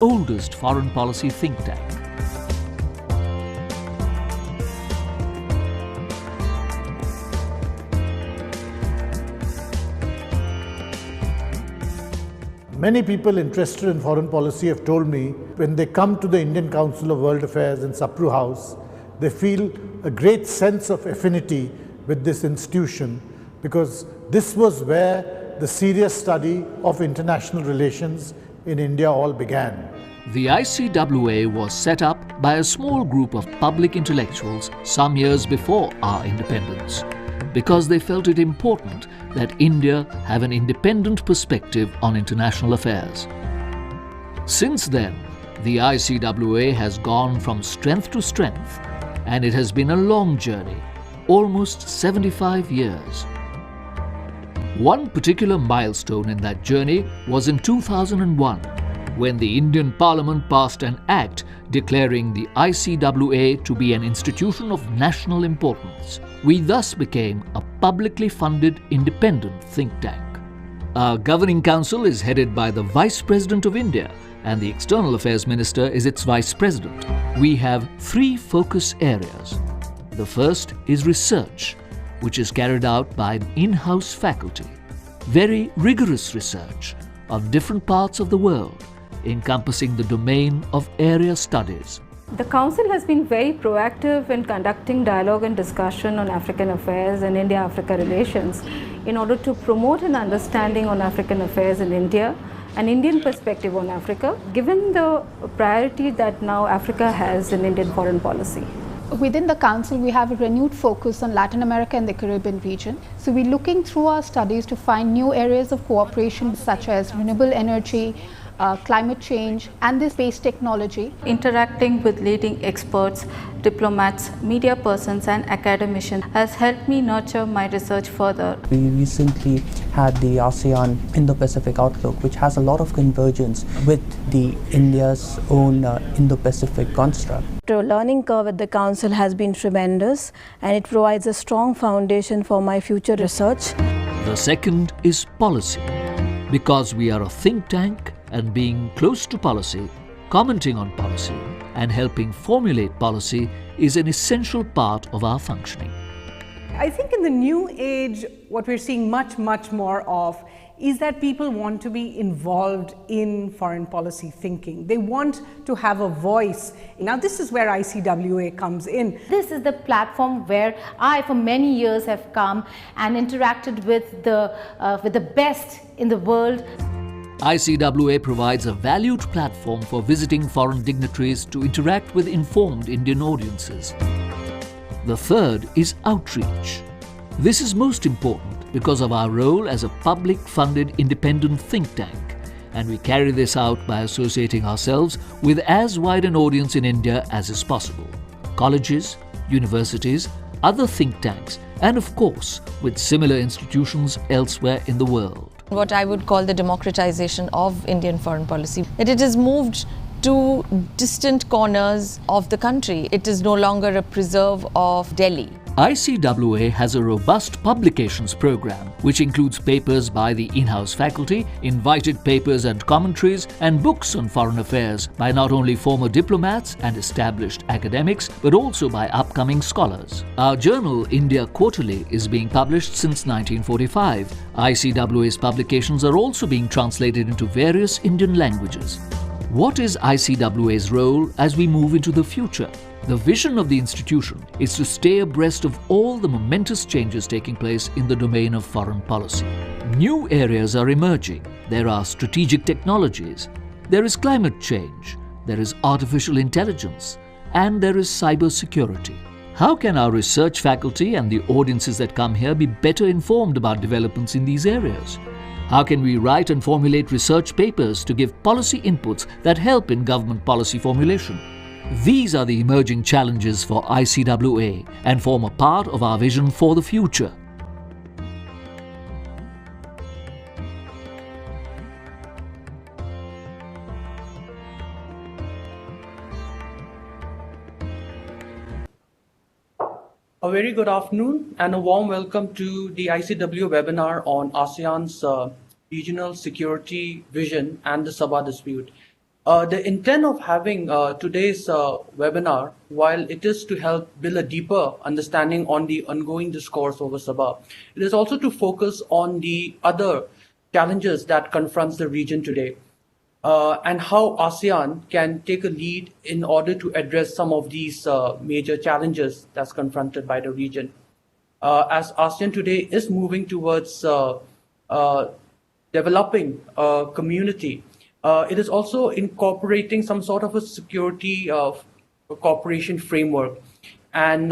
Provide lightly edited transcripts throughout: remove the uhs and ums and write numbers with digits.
oldest foreign policy think tank. Many people interested in foreign policy have told me when they come to the Indian Council of World Affairs in Sapru House, they feel a great sense of affinity with this institution because this was where the serious study of international relations in India all began. The ICWA was set up by a small group of public intellectuals some years before our independence, because they felt it important that India have an independent perspective on international affairs. Since then, the ICWA has gone from strength to strength, and it has been a long journey, almost 75 years. One particular milestone in that journey was in 2001, when the Indian Parliament passed an act declaring the ICWA to be an institution of national importance. We thus became a publicly funded independent think tank. Our governing council is headed by the Vice President of India, and the External Affairs Minister is its Vice President. We have three focus areas. The first is research, which is carried out by an in-house faculty. Very rigorous research on different parts of the world, encompassing the domain of area studies. The Council has been very proactive in conducting dialogue and discussion on African affairs and India-Africa relations in order to promote an understanding on African affairs in India, an Indian perspective on Africa, given the priority that now Africa has in Indian foreign policy. Within the Council, we have a renewed focus on Latin America and the Caribbean region. So we're looking through our studies to find new areas of cooperation such as renewable energy, climate change and the space technology. Interacting with leading experts, diplomats, media persons and academicians has helped me nurture my research further. We recently had the Asean Indo-Pacific outlook, which has a lot of convergence with the India's own Indo-Pacific construct. The learning curve at the Council has been tremendous, and it provides a strong foundation for my future research. The second is policy. Because we are a think tank, and being close to policy, commenting on policy, and helping formulate policy is an essential part of our functioning. I think in the new age, what we're seeing much more of is that people want to be involved in foreign policy thinking. They want to have a voice. Now, this is where ICWA comes in. This is the platform where I, for many years, have come and interacted with the best in the world. ICWA provides a valued platform for visiting foreign dignitaries to interact with informed Indian audiences. The third is outreach. This is most important because of our role as a public-funded independent think tank, and we carry this out by associating ourselves with as wide an audience in India as is possible. Colleges, universities, other think tanks, and of course, with similar institutions elsewhere in the world. What I would call the democratization of Indian foreign policy, that it has moved to distant corners of the country. It is no longer a preserve of Delhi. ICWA has a robust publications program which includes papers by the in-house faculty, invited papers and commentaries, and books on foreign affairs by not only former diplomats and established academics but also by upcoming scholars. Our journal, India Quarterly, is being published since 1945. ICWA's publications are also being translated into various Indian languages. What is ICWA's role as we move into the future? The vision of the institution is to stay abreast of all the momentous changes taking place in the domain of foreign policy. New areas are emerging. There are strategic technologies, there is climate change, there is artificial intelligence, and there is cyber security. How can our research faculty and the audiences that come here be better informed about developments in these areas? How can we write and formulate research papers to give policy inputs that help in government policy formulation? These are the emerging challenges for ICWA and form a part of our vision for the future. A very good afternoon and a warm welcome to the ICWA webinar on ASEAN's regional security vision and the Sabah dispute. The intent of having today's webinar, while it is to help build a deeper understanding on the ongoing discourse over Sabah, it is also to focus on the other challenges that confronts the region today, and how ASEAN can take a lead in order to address some of these major challenges that's confronted by the region. As ASEAN today is moving towards developing a community, it is also incorporating some sort of a security cooperation framework. And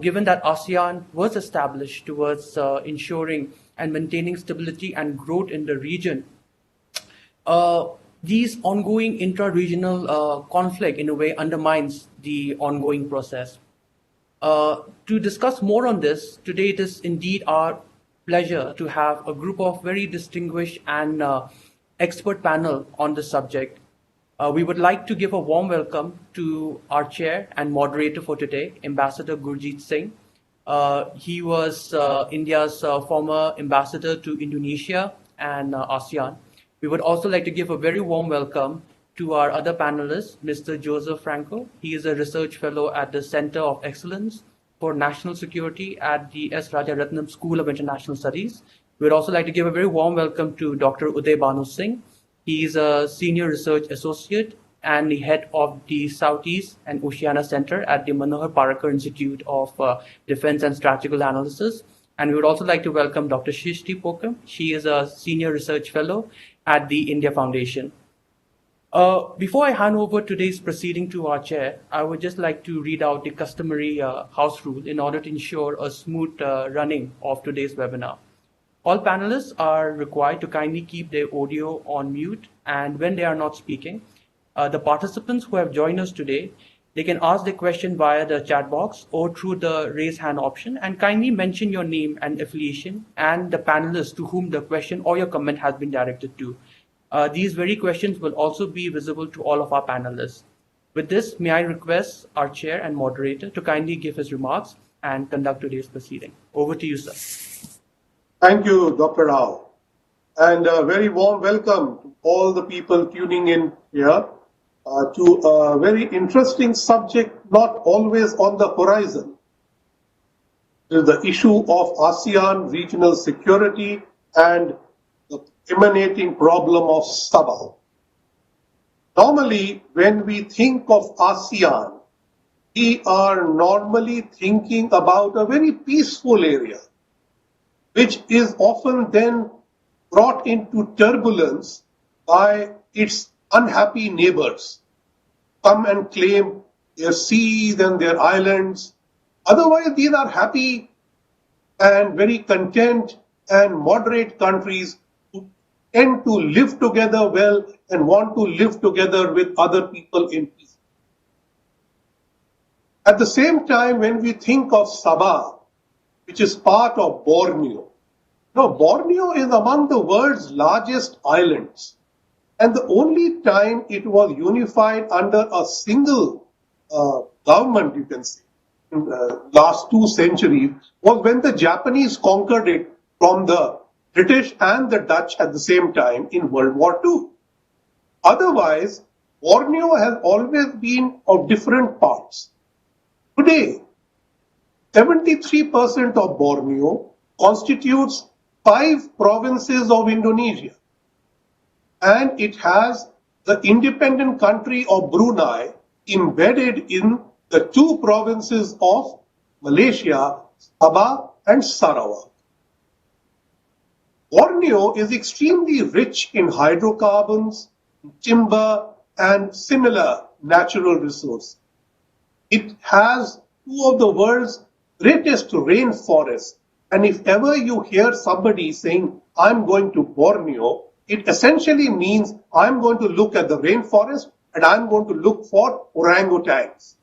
given that ASEAN was established towards ensuring and maintaining stability and growth in the region, these ongoing intra-regional conflict in a way undermines the ongoing process. To discuss more on this, today it is indeed our pleasure to have a group of very distinguished and expert panel on the subject. We would like to give a warm welcome to our chair and moderator for today, Ambassador Gurjit Singh. He was India's former ambassador to Indonesia and ASEAN. We would also like to give a very warm welcome to our other panelists, Mr. Joseph Franco. He is a research fellow at the Center of Excellence for National Security at the S. Rajaratnam School of International Studies. We would also like to give a very warm welcome to Dr. Udai Bhanu Singh. He is a senior research associate and the head of the Southeast and Oceania Center at the Manohar Parrikar Institute of Defense and Strategical Analysis. And we would also like to welcome Dr. Shristi Pukhrem. She is a senior research fellow at the India Foundation. Before I hand over today's proceeding to our chair, I would just like to read out the customary house rule in order to ensure a smooth running of today's webinar. All panelists are required to kindly keep their audio on mute, and when they are not speaking, the participants who have joined us today, they can ask their question via the chat box or through the raise hand option, and kindly mention your name and affiliation and the panelist to whom the question or your comment has been directed to. These very questions will also be visible to all of our panelists. With this, may I request our chair and moderator to kindly give his remarks and conduct today's proceeding. Over to you, sir. Thank you, Dr. Rao. And a very warm welcome to all the people tuning in here to a very interesting subject, not always on the horizon. It is the issue of ASEAN regional security and the emanating problem of Sabah. Normally, when we think of ASEAN, we are normally thinking about a very peaceful area, which is often then brought into turbulence by its unhappy neighbors, come and claim their seas and their islands. Otherwise, these are happy and very content and moderate countries who tend to live together well and want to live together with other people in peace. At the same time, when we think of Sabah, which is part of Borneo. Now, Borneo is among the world's largest islands. And the only time it was unified under a single government, you can say, in the last 2 centuries, was when the Japanese conquered it from the British and the Dutch at the same time in World War II. Otherwise, Borneo has always been of different parts. Today, 73% of Borneo constitutes 5 provinces of Indonesia. And it has the independent country of Brunei embedded in the 2 provinces of Malaysia, Sabah and Sarawak. Borneo is extremely rich in hydrocarbons, timber and similar natural resources. It has 2 of the world's greatest rainforests. And if ever you hear somebody saying, I'm going to Borneo, it essentially means I'm going to look at the rainforest and I'm going to look for orangutans.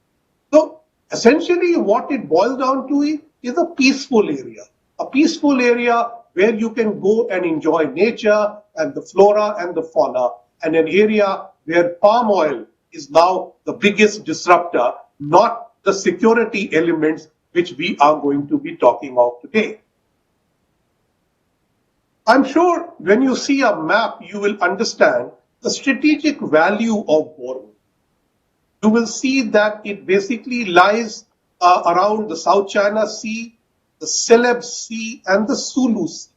So essentially what it boils down to is a peaceful area where you can go and enjoy nature and the flora and the fauna, and an area where palm oil is now the biggest disruptor, not the security elements which we are going to be talking of today. I'm sure when you see a map, you will understand the strategic value of Borneo, you will see that it basically lies around the South China Sea, the Celeb Sea, and the Sulu Sea.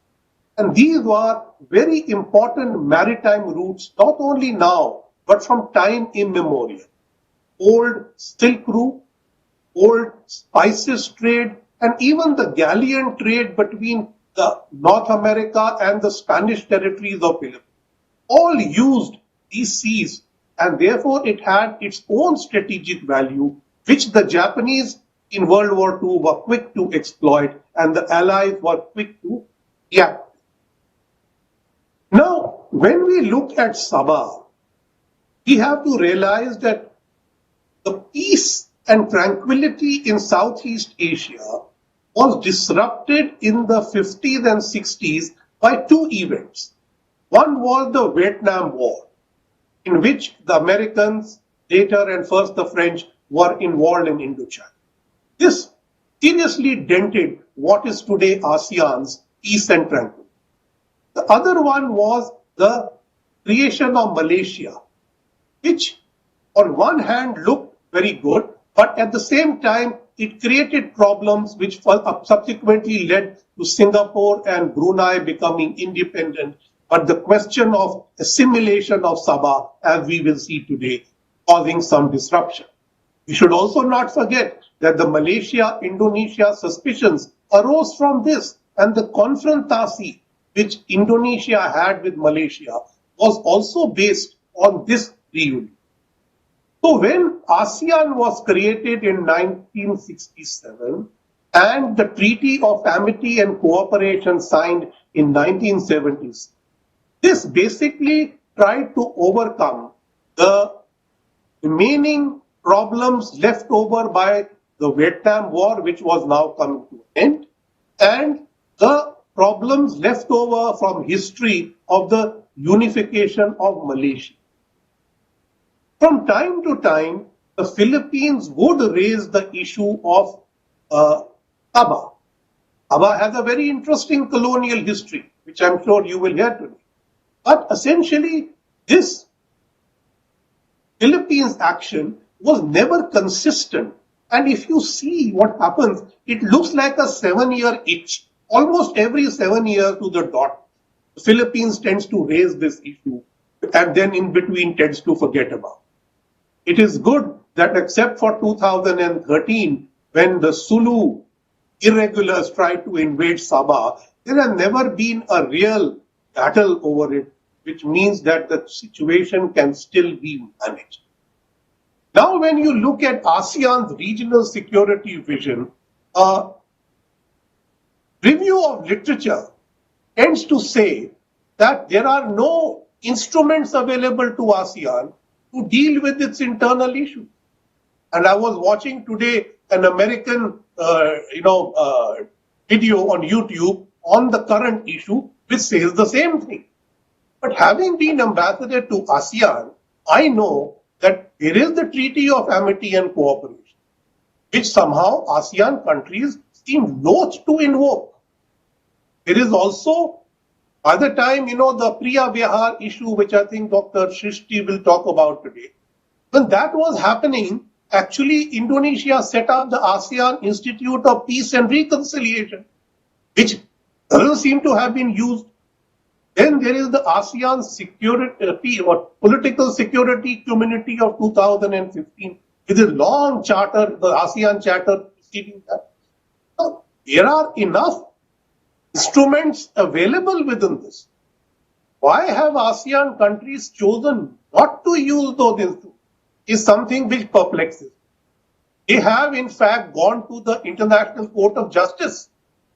And these were very important maritime routes, not only now, but from time immemorial. Old Silk Route, old spices trade, and even the galleon trade between the North America and the Spanish territories of Philippines, all used these seas, and therefore it had its own strategic value, which the Japanese in World War II were quick to exploit, and the Allies were quick to react. Now, when we look at Sabah, we have to realize that the peace and tranquility in Southeast Asia was disrupted in the 50s and 60s by two events. One was the Vietnam War, in which the Americans, later and first the French, were involved in Indochina. This seriously dented what is today ASEAN's peace and tranquility. The other one was the creation of Malaysia, which on one hand looked very good, but at the same time it created problems which subsequently led to Singapore and Brunei becoming independent. But the question of assimilation of Sabah, as we will see today, causing some disruption. We should also not forget that the Malaysia-Indonesia suspicions arose from this, and the confrontasi which Indonesia had with Malaysia was also based on this reunion. So when ASEAN was created in 1967 and the Treaty of Amity and Cooperation signed in 1970s, this basically tried to overcome the remaining problems left over by the Vietnam War, which was now coming to an end, and the problems left over from history of the unification of Malaysia. From time to time, the Philippines would raise the issue of Sabah. Sabah has a very interesting colonial history, which I'm sure you will hear today. But essentially, this Philippines action was never consistent. And if you see what happens, it looks like a 7-year itch. Almost every 7 years to the dot, the Philippines tends to raise this issue and then in between tends to forget about it. It is good that except for 2013, when the Sulu irregulars tried to invade Sabah, there has never been a real battle over it, which means that the situation can still be managed. Now, when you look at ASEAN's regional security vision, review of literature tends to say that there are no instruments available to ASEAN to deal with its internal issues. And I was watching today an American, video on YouTube on the current issue, which says the same thing. But having been ambassador to ASEAN, I know that there is the Treaty of Amity and Cooperation, which somehow ASEAN countries seem loath to invoke. There is also, by the time, the Priya Vihar issue, which I think Dr. Shristi will talk about today. When that was happening, actually Indonesia set up the ASEAN Institute of Peace and Reconciliation, which doesn't seem to have been used. Then there is the ASEAN Security or Political Security Community of 2015, with a long charter, the ASEAN Charter preceding that. So there are enough instruments available within this. Why have ASEAN countries chosen not to use those instruments is something which perplexes. They have in fact gone to the International Court of Justice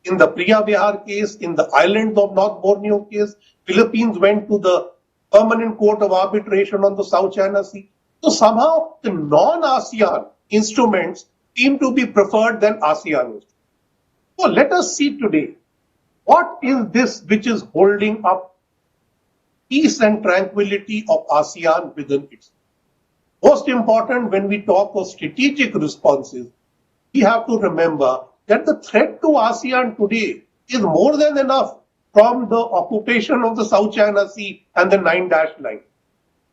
in the Priya Vihar case, in the islands of North Borneo case. Philippines went to the Permanent Court of Arbitration on the South China Sea. So somehow the non-ASEAN instruments seem to be preferred than ASEAN instruments. So let us see today, what is this which is holding up peace and tranquility of ASEAN within itself? Most important, when we talk of strategic responses, we have to remember that the threat to ASEAN today is more than enough from the occupation of the South China Sea and the 9-dash line.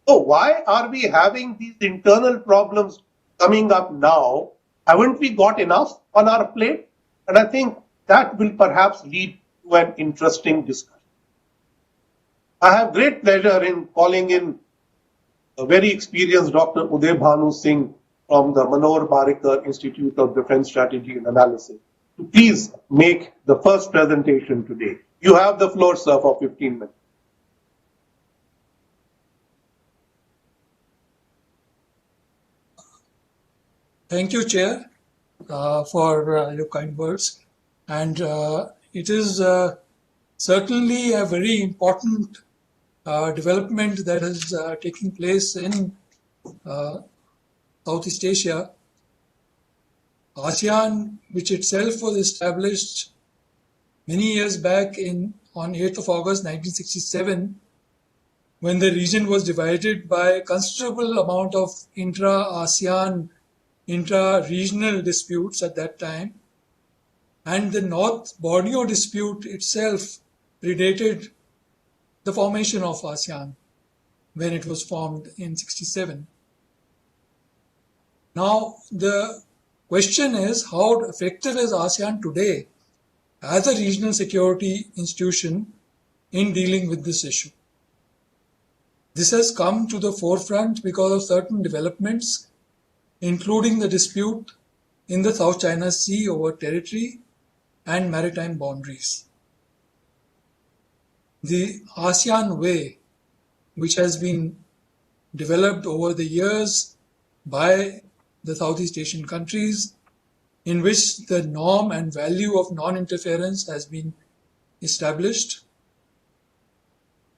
So why are we having these internal problems coming up now? Haven't we got enough on our plate? And I think that will perhaps lead to an interesting discussion. I have great pleasure in calling in a very experienced Dr. Udai Bhanu Singh from the Manohar Parrikar Institute of Defense Strategy and Analysis to please make the first presentation today. You have the floor, sir, for 15 minutes. Thank you, Chair, for your kind words. And it is certainly a very important development that is taking place in Southeast Asia. ASEAN, which itself was established many years back on 8th of August 1967, when the region was divided by a considerable amount of intra-ASEAN, intra-regional disputes at that time. And the North Borneo dispute itself predated the formation of ASEAN when it was formed in 67. Now, the question is, how effective is ASEAN today as a regional security institution in dealing with this issue? This has come to the forefront because of certain developments, including the dispute in the South China Sea over territory and maritime boundaries. The ASEAN way, which has been developed over the years by the Southeast Asian countries, in which the norm and value of non-interference has been established.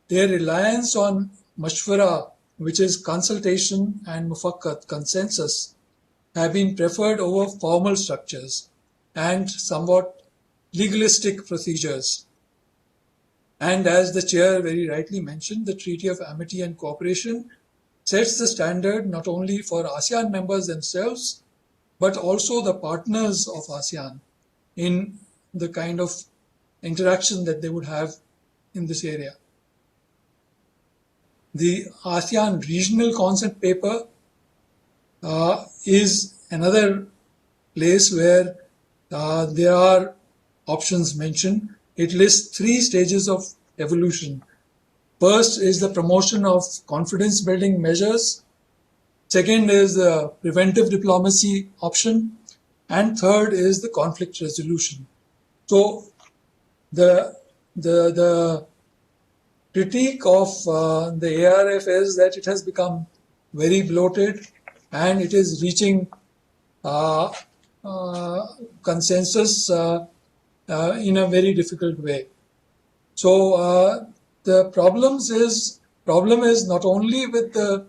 Their reliance on mashwara, which is consultation, and mufakkat, consensus, have been preferred over formal structures and somewhat legalistic procedures. And as the chair very rightly mentioned, the Treaty of Amity and Cooperation sets the standard not only for ASEAN members themselves, but also the partners of ASEAN in the kind of interaction that they would have in this area. The ASEAN Regional Concept Paper is another place where there are options mentioned. It lists 3 stages of evolution. First is the promotion of confidence building measures. Second is the preventive diplomacy option. And third is the conflict resolution. So the critique of the ARF is that it has become very bloated and it is reaching consensus in a very difficult way. So the problem is not only with the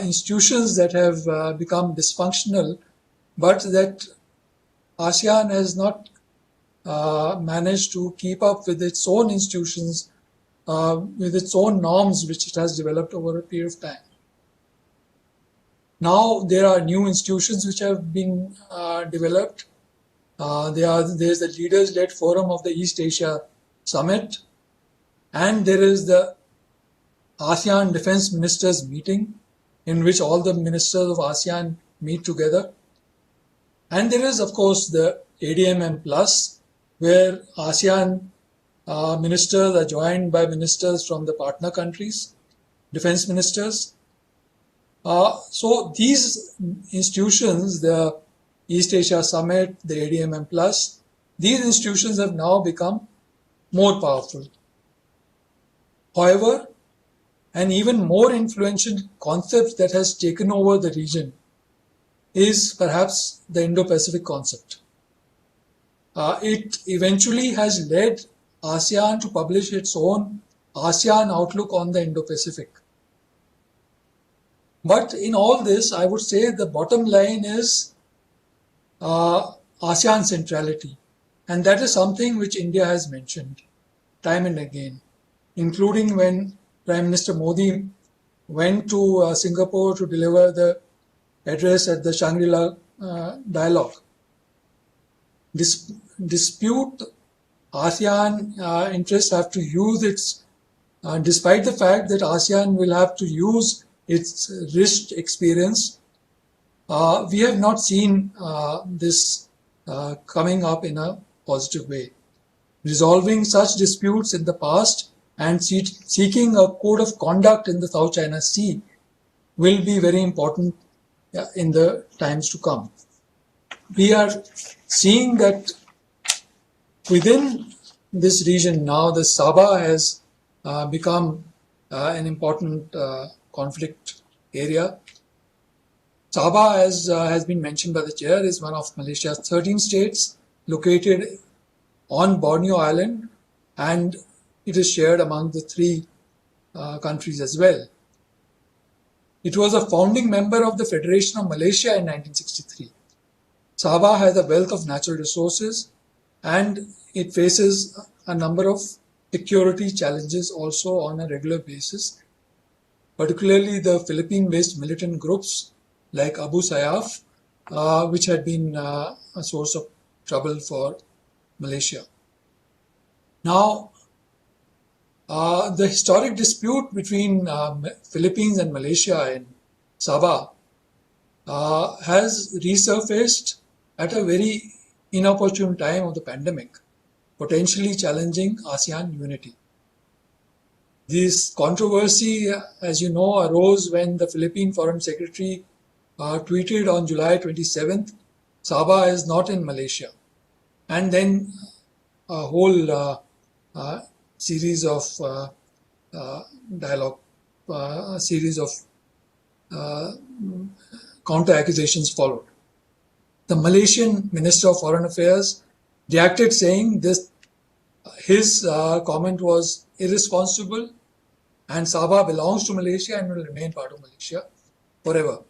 institutions that have become dysfunctional, but that ASEAN has not managed to keep up with its own institutions, with its own norms, which it has developed over a period of time. Now there are new institutions which have been developed. There's the Leaders-led Forum of the East Asia Summit, and there is the ASEAN Defense Ministers meeting, in which all the ministers of ASEAN meet together. And there is, of course, the ADMM Plus, where ASEAN ministers are joined by ministers from the partner countries, defense ministers. So these institutions, the East Asia Summit, the ADMM Plus, these institutions have now become more powerful. However, an even more influential concept that has taken over the region is perhaps the Indo-Pacific concept. It eventually has led ASEAN to publish its own ASEAN outlook on the Indo-Pacific. But in all this, I would say the bottom line is ASEAN centrality. And that is something which India has mentioned time and again, including when Prime Minister Modi went to Singapore to deliver the address at the Shangri-La dialogue. Dispute ASEAN interests have to use its despite the fact that ASEAN will have to use its rich experience, we have not seen this coming up in a positive way. Resolving such disputes in the past and seeking a code of conduct in the South China Sea will be very important in the times to come. We are seeing that within this region now, the Sabah has become an important conflict area. Sabah, as has been mentioned by the chair, is one of Malaysia's 13 states located on Borneo Island, and it is shared among the three countries as well. It was a founding member of the Federation of Malaysia in 1963. Sabah has a wealth of natural resources, and it faces a number of security challenges also on a regular basis, particularly the Philippine-based militant groups like Abu Sayyaf, which had been a source of trouble for Malaysia. Now, the historic dispute between Philippines and Malaysia in Sabah has resurfaced at a very inopportune time of the pandemic, potentially challenging ASEAN unity. This controversy, as you know, arose when the Philippine Foreign Secretary tweeted on July 27th, Sabah is not in Malaysia. And then a whole series of dialogue, a series of counter accusations followed. The Malaysian Minister of Foreign Affairs reacted saying his comment was irresponsible and Sabah belongs to Malaysia and will remain part of Malaysia forever.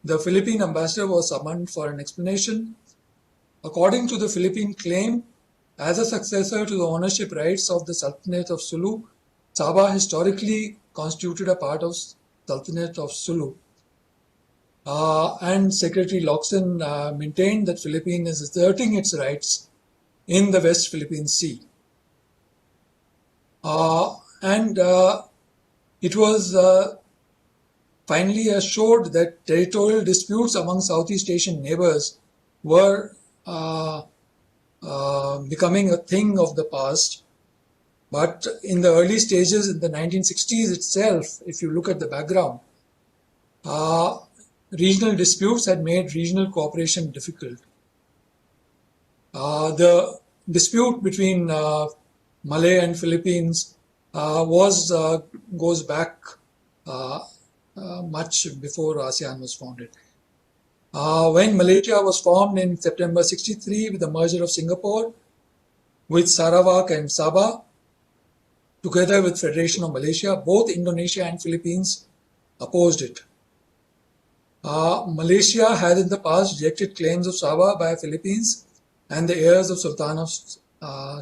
The Philippine ambassador was summoned for an explanation. According to the Philippine claim, as a successor to the ownership rights of the Sultanate of Sulu, Sabah historically constituted a part of Sultanate of Sulu. And Secretary Locsin maintained that Philippines is asserting its rights in the West Philippine Sea. It was finally assured that territorial disputes among Southeast Asian neighbors were becoming a thing of the past. But in the early stages, in the 1960s itself, if you look at the background, regional disputes had made regional cooperation difficult. The dispute between Malay and Philippines goes back much before ASEAN was founded. When Malaysia was formed in September 63 with the merger of Singapore with Sarawak and Sabah, together with Federation of Malaysia, both Indonesia and Philippines opposed it. Malaysia had in the past rejected claims of Sabah by Philippines and the heirs of Sultan of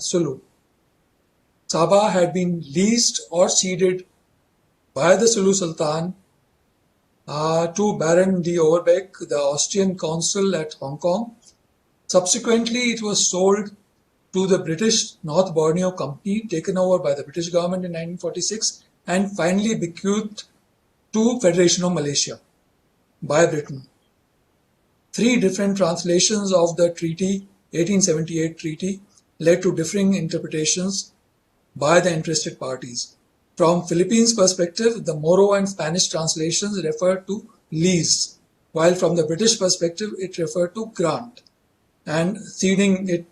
Sulu. Sabah had been leased or ceded by the Sulu Sultan to Baron de Overbeck, the Austrian consul at Hong Kong. Subsequently, it was sold to the British North Borneo Company, taken over by the British government in 1946, and finally bequeathed to Federation of Malaysia by Britain. 3 different translations of the treaty, 1878 treaty, led to differing interpretations by the interested parties. From Philippines' perspective, the Moro and Spanish translations refer to lease, while from the British perspective, it referred to grant, and ceding it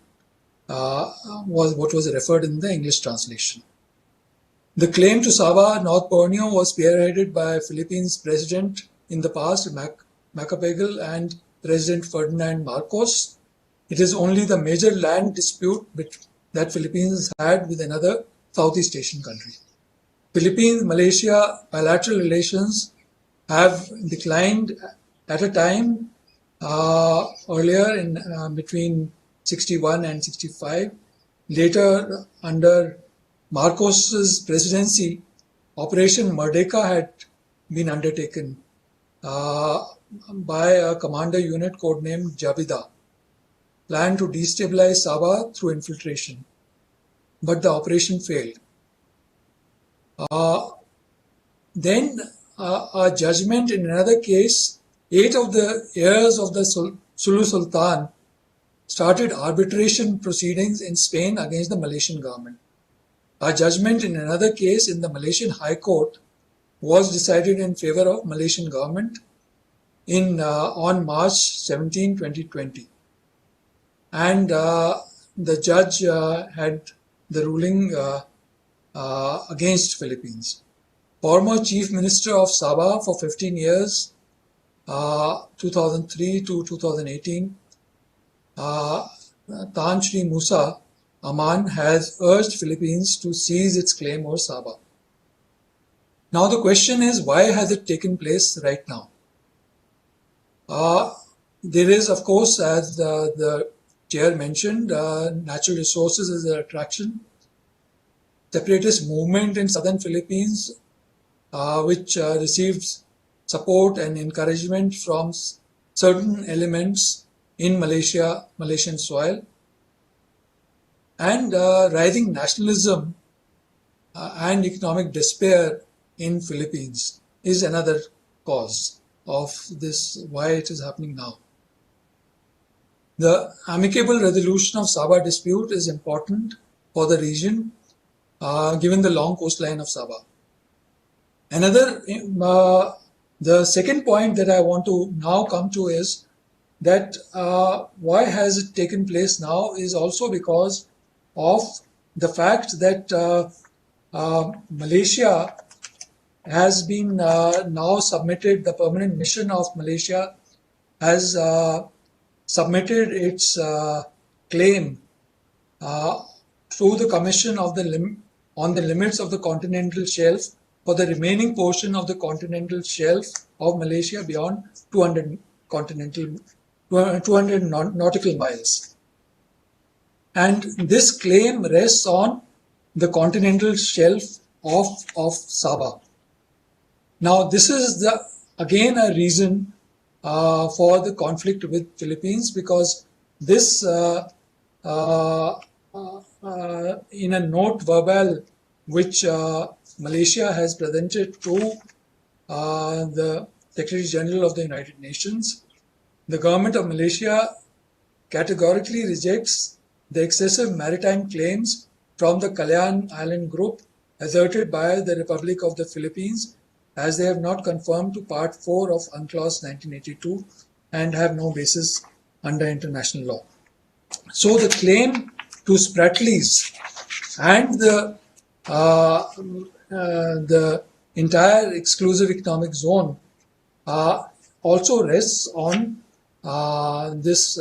was what was referred in the English translation. The claim to Sabah, North Borneo, was spearheaded by Philippines President in the past, Macapagal, and President Ferdinand Marcos. It is only the major land dispute that Philippines had with another Southeast Asian country. Philippines-Malaysia bilateral relations have declined at a time earlier in between 61 and 65. Later, under Marcos's presidency, Operation Merdeka had been undertaken by a commander unit codenamed Jabida, planned to destabilize Sabah through infiltration. But the operation failed. Then a judgment in another case, 8 of the heirs of the Sulu Sultan started arbitration proceedings in Spain against the Malaysian government. A judgment in another case in the Malaysian High Court was decided in favor of Malaysian government on March 17, 2020. And the judge had the ruling against Philippines. Former Chief Minister of Sabah for 15 years, 2003 to 2018, Tan Sri Musa Aman has urged Philippines to seize its claim over Sabah. Now the question is, why has it taken place right now? There is, of course, as the chair mentioned, natural resources as an attraction. Separatist movement in southern Philippines, which received support and encouragement from certain elements in Malaysian soil, and rising nationalism and economic despair in Philippines is another cause of this, why it is happening now. The amicable resolution of Sabah dispute is important for the region, given the long coastline of Sabah. The second point that I want to now come to is that why has it taken place now is also because of the fact that Malaysia has been now submitted, the permanent mission of Malaysia has submitted its claim to the Commission of on the limits of the continental shelf for the remaining portion of the continental shelf of Malaysia beyond 200 nautical miles. And this claim rests on the continental shelf of Sabah. Now, this is again a reason for the conflict with Philippines, because this, in a note verbal which Malaysia has presented to the Secretary General of the United Nations, the government of Malaysia categorically rejects the excessive maritime claims from the Kalayaan Island Group asserted by the Republic of the Philippines, as they have not conformed to Part 4 of UNCLOS 1982 and have no basis under international law. So the claim to Spratlys and the entire exclusive economic zone also rests on this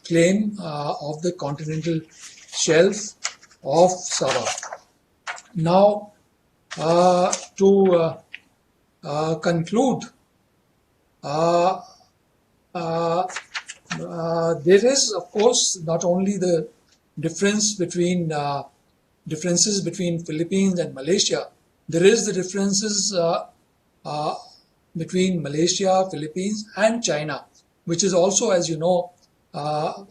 claim of the continental shelf of Sabah. Now, to conclude, there is, of course, not only the differences between Philippines and Malaysia, there is the differences between Malaysia, Philippines, and China, which is also, as you know, a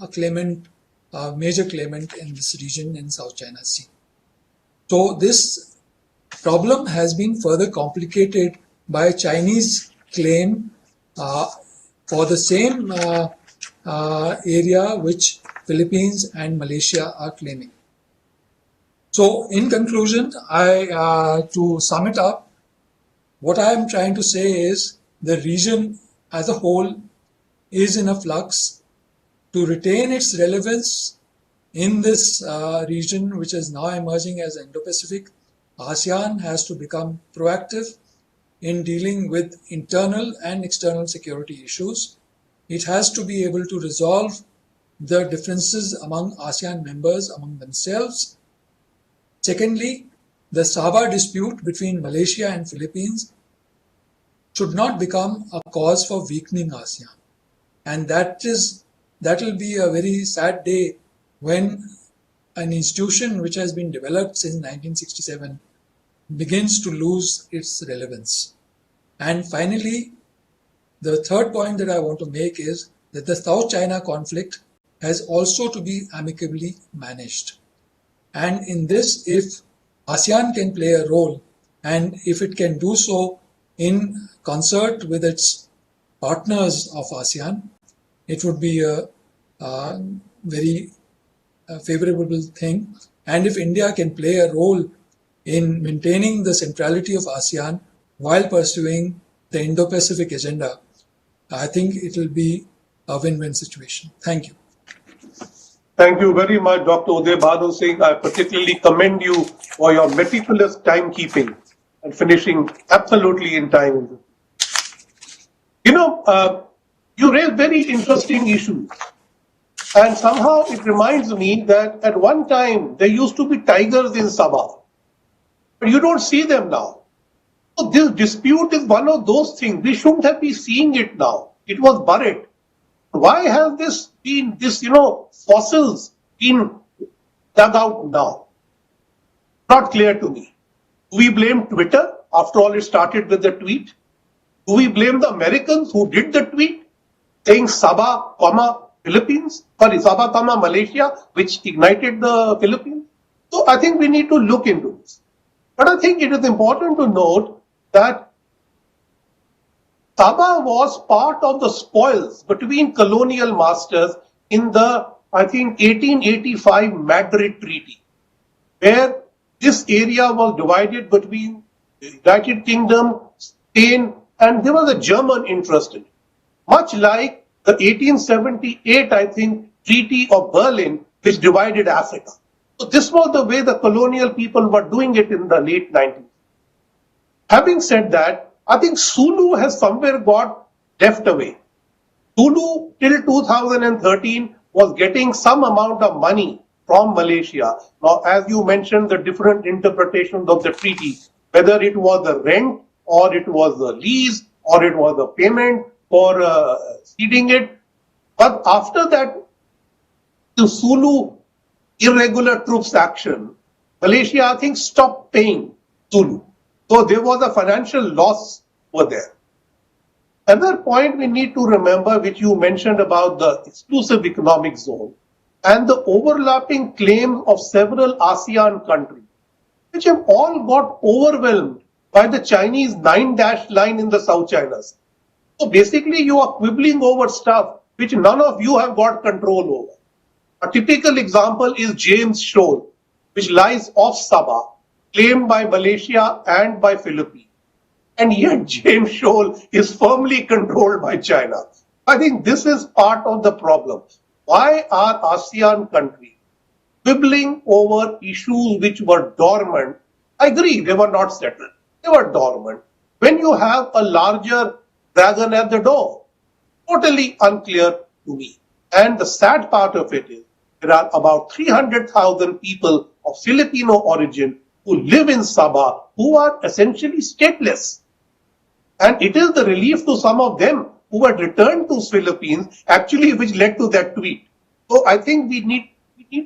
major claimant in this region in South China Sea. So this problem has been further complicated by Chinese claim for the same area which Philippines and Malaysia are claiming. So in conclusion, to sum it up, what I am trying to say is the region as a whole is in a flux. To retain its relevance in this region, which is now emerging as Indo-Pacific, ASEAN has to become proactive in dealing with internal and external security issues. It has to be able to resolve the differences among ASEAN members among themselves. Secondly, the Sabah dispute between Malaysia and Philippines should not become a cause for weakening ASEAN. And that will be a very sad day when an institution which has been developed since 1967 begins to lose its relevance. And finally, the third point that I want to make is that the South China conflict has also to be amicably managed. And in this, if ASEAN can play a role, and if it can do so in concert with its partners of ASEAN, it would be a very favorable thing. And if India can play a role in maintaining the centrality of ASEAN while pursuing the Indo-Pacific agenda, I think it will be a win-win situation. Thank you. Thank you very much, Dr. Udai Bhanu Singh. I particularly commend you for your meticulous timekeeping and finishing absolutely in time. You raised very interesting issues. And somehow it reminds me that at one time there used to be tigers in Sabah. But you don't see them now. So this dispute is one of those things. We shouldn't have been seeing it now. It was buried. Why has this fossils been dug out now? Not clear to me. Do we blame Twitter? After all, it started with the tweet. Do we blame the Americans who did the tweet, saying Sabah, Philippines? Sorry, Sabah, Malaysia, which ignited the Philippines? So I think we need to look into this. But I think it is important to note that Sabah was part of the spoils between colonial masters in the, I think, 1885 Madrid Treaty, where this area was divided between the United Kingdom, Spain, and there was a German interest in it. Much like the 1878, I think, Treaty of Berlin, which divided Africa. So this was the way the colonial people were doing it in the late 90s. Having said that, I think Sulu has somewhere got left away. Sulu till 2013 was getting some amount of money from Malaysia. Now, as you mentioned, the different interpretations of the treaty, whether it was the rent or it was the lease or it was the payment for ceding it. But after that, the Sulu irregular troops action, Malaysia, I think, stopped paying Sulu. So there was a financial loss over there. Another point we need to remember, which you mentioned about the exclusive economic zone and the overlapping claims of several ASEAN countries, which have all got overwhelmed by the Chinese 9-dash line in the South China Sea. So basically you are quibbling over stuff which none of you have got control over. A typical example is James Shoal, which lies off Sabah, claimed by Malaysia and by Philippines. And yet James Shoal is firmly controlled by China. I think this is part of the problem. Why are ASEAN countries quibbling over issues which were dormant? I agree, they were not settled. They were dormant. When you have a larger dragon at the door, totally unclear to me. And the sad part of it is, there are about 300,000 people of Filipino origin who live in Sabah who are essentially stateless. And it is the relief to some of them who had returned to Philippines actually which led to that tweet. So I think we need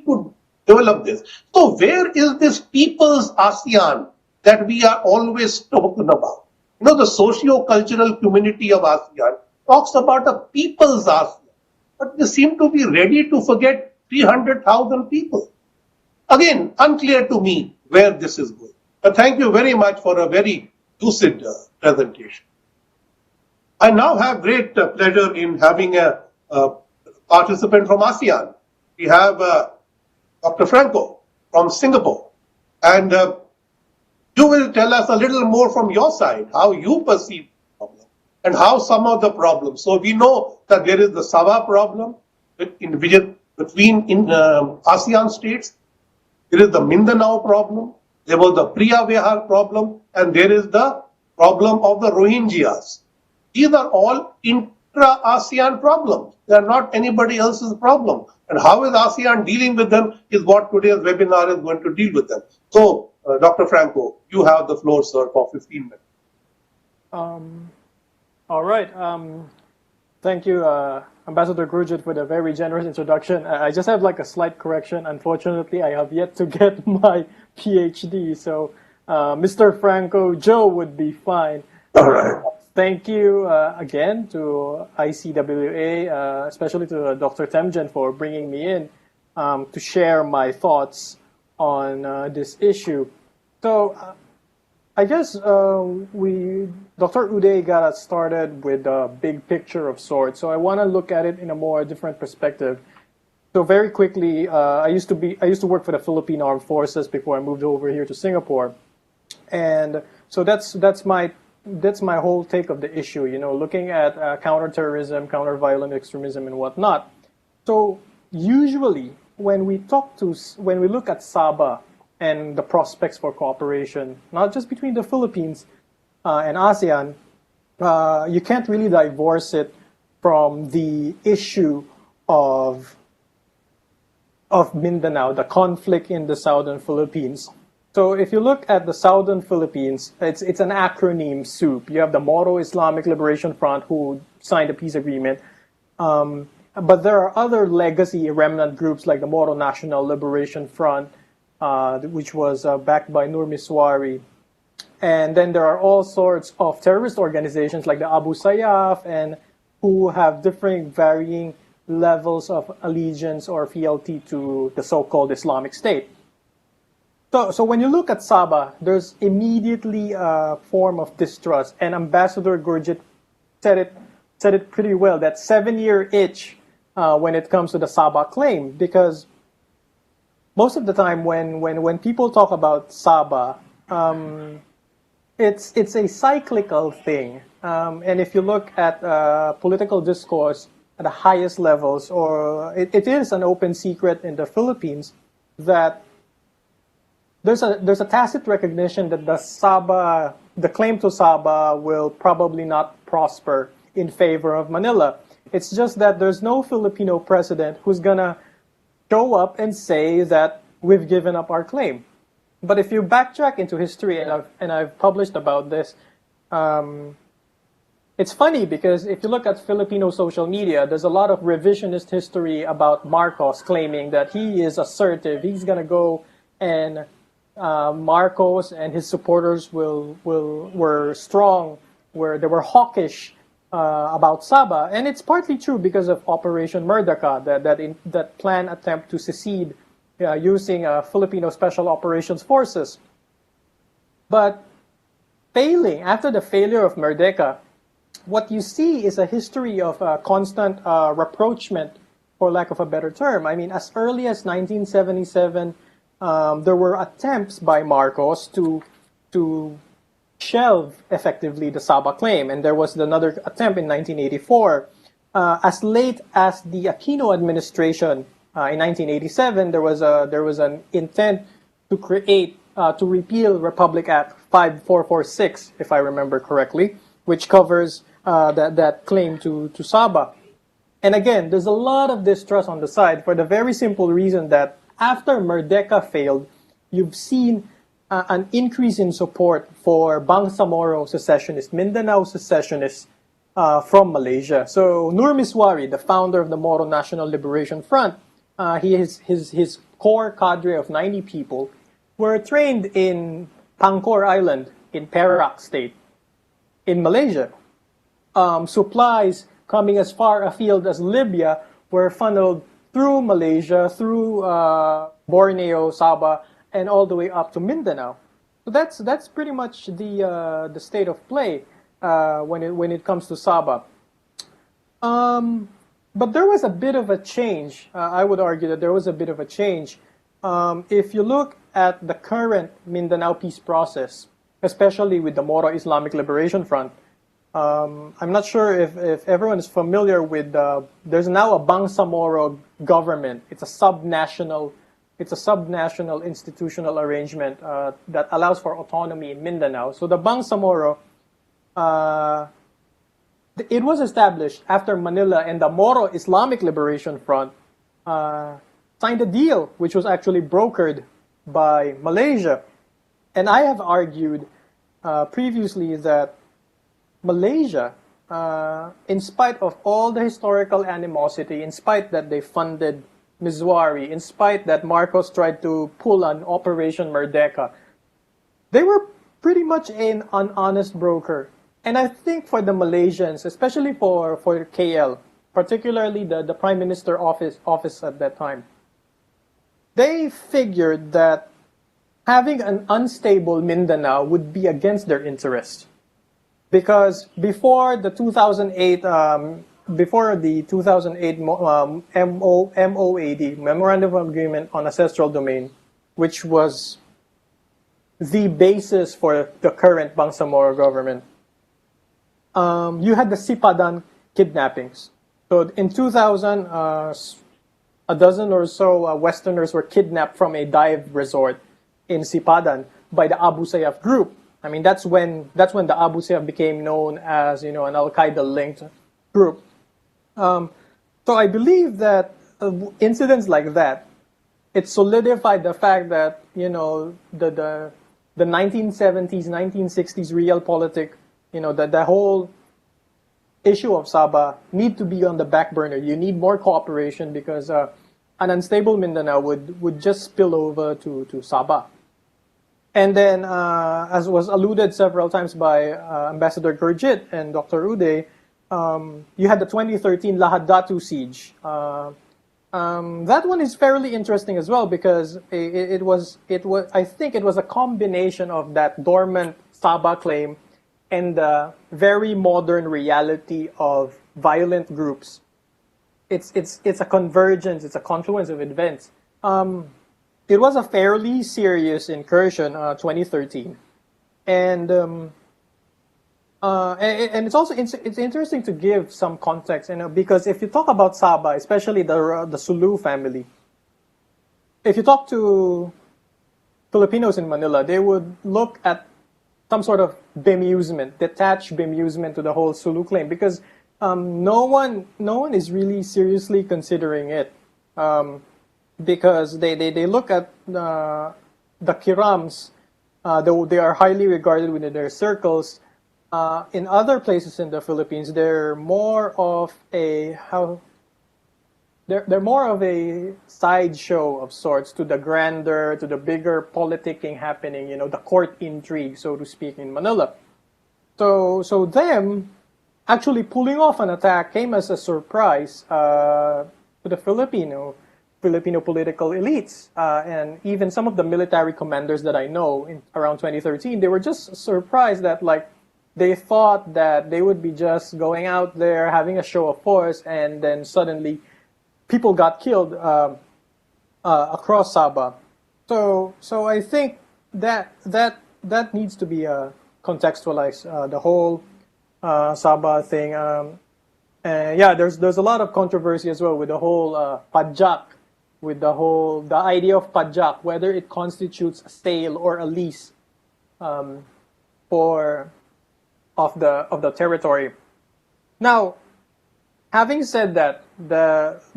to develop this. So where is this people's ASEAN that we are always talking about? The socio-cultural community of ASEAN talks about a people's ASEAN, but they seem to be ready to forget 300,000 people. Again, unclear to me where this is going. But thank you very much for a very lucid presentation. I now have great pleasure in having a participant from ASEAN. We have Dr. Franco from Singapore. And you will tell us a little more from your side, how you perceive the problem and how some of the problems. So we know that there is the Sabah problem between ASEAN states. There is the Mindanao problem. There was the Priya Vihar problem. And there is the problem of the Rohingyas. These are all intra-ASEAN problems. They are not anybody else's problem. And how is ASEAN dealing with them is what today's webinar is going to deal with them. So, Dr. Franco, you have the floor, sir, for 15 minutes. All right. Thank you, Ambassador Gurjit, for the very generous introduction. I just have like a slight correction. Unfortunately, I have yet to get my PhD. So, Mr. Franco, Joe would be fine. All right. Thank you again to ICWA, especially to Dr. Temjen for bringing me in to share my thoughts on this issue. So I guess Dr. Udai got us started with a big picture of sorts, so I want to look at it in a more different perspective. So very quickly, I used to work for the Philippine Armed Forces before I moved over here to Singapore, and so that's my whole take of the issue. You know, looking at counterterrorism, counter-violent extremism, and whatnot. So usually, when we look at Sabah and the prospects for cooperation, not just between the Philippines and ASEAN, you can't really divorce it from the issue of Mindanao, the conflict in the southern Philippines. So if you look at the southern Philippines, it's an acronym soup. You have the Moro Islamic Liberation Front, who signed a peace agreement. But there are other legacy remnant groups like the Moro National Liberation Front, which was backed by Nur Miswari. And then there are all sorts of terrorist organizations like the Abu Sayyaf, and who have different varying levels of allegiance or fealty to the so-called Islamic State. So when you look at Sabah, there's immediately a form of distrust, and Ambassador Gurjit said it pretty well, that 7-year itch when it comes to the Sabah claim, because most of the time when people talk about Sabah, it's a cyclical thing. And if you look at political discourse at the highest levels, or it is an open secret in the Philippines that there's a tacit recognition that the claim to Sabah will probably not prosper in favor of Manila. It's just that there's no Filipino president who's gonna show up and say that we've given up our claim. But if you backtrack into history, and I've published about this, it's funny because if you look at Filipino social media, there's a lot of revisionist history about Marcos claiming that he is assertive. He's gonna go, and Marcos and his supporters were strong, they were hawkish about Sabah, and it's partly true because of Operation Merdeka, that planned attempt to secede using Filipino Special Operations Forces. But after the failure of Merdeka, what you see is a history of constant rapprochement, for lack of a better term. I mean, as early as 1977, there were attempts by Marcos to shelve effectively the Sabah claim, and there was another attempt in 1984. As late as the Aquino administration in 1987, there was an intent to repeal Republic Act 5446, if I remember correctly, which covers that claim to Sabah. And again, there's a lot of distrust on the side for the very simple reason that after Merdeka failed, you've seen an increase in support for Bangsamoro secessionists, Mindanao secessionists from Malaysia. So Nur Miswari, the founder of the Moro National Liberation Front, his core cadre of 90 people were trained in Concord Island in Perak State in Malaysia. Supplies coming as far afield as Libya were funneled through Malaysia, through Borneo, Sabah, and all the way up to Mindanao. So that's pretty much the state of play when it comes to Sabah. But there was a bit of a change. I would argue that there was a bit of a change. If you look at the current Mindanao peace process, especially with the Moro Islamic Liberation Front, I'm not sure if everyone is familiar with, there's now a Bangsamoro government. It's a subnational institutional arrangement that allows for autonomy in Mindanao. So the Bangsamoro, it was established after Manila and the Moro Islamic Liberation Front signed a deal, which was actually brokered by Malaysia. And I have argued previously that Malaysia, in spite of all the historical animosity, in spite that they funded Miswari, in spite that Marcos tried to pull an Operation Merdeka, they were pretty much an honest broker. And I think for the Malaysians, especially for KL, particularly the Prime Minister office at that time, they figured that having an unstable Mindanao would be against their interest. Because before the 2008 MOAD, Memorandum of Agreement on Ancestral Domain, which was the basis for the current Bangsamoro government, you had the Sipadan kidnappings. So in 2000, a dozen or so Westerners were kidnapped from a dive resort in Sipadan by the Abu Sayyaf group. I mean, that's when the Abu Sayyaf became known as, an Al-Qaeda-linked group. So I believe that incidents like that, it solidified the fact that, the 1970s, 1960s realpolitik, that the whole issue of Sabah need to be on the back burner. You need more cooperation because an unstable Mindanao would just spill over to Sabah. And then, as was alluded several times by Ambassador Gurjit and Dr. Udai, you had the 2013 Lahad Datu siege. That one is fairly interesting as well because I think it was a combination of that dormant Sabah claim and the very modern reality of violent groups. It's a convergence, it's a confluence of events. It was a fairly serious incursion, 2013, and it's also it's interesting to give some context, because if you talk about Sabah, especially the Sulu family, if you talk to Filipinos in Manila, they would look at some sort of bemusement, detached bemusement to the whole Sulu claim, because no one is really seriously considering it. Because they look at the Kirams, though they are highly regarded within their circles. In other places in the Philippines, they're more of a sideshow of sorts to the grander, to the bigger politicking happening. The court intrigue, so to speak, in Manila. So them actually pulling off an attack came as a surprise to the Filipino political elites, and even some of the military commanders that I know around 2013, they were just surprised that they thought that they would be just going out there having a show of force, and then suddenly people got killed across Sabah. So I think that needs to be contextualized, the whole Sabah thing. There's a lot of controversy as well with the whole pajak. With the idea of pajak, whether it constitutes a sale or a lease of the territory. Now, having said that,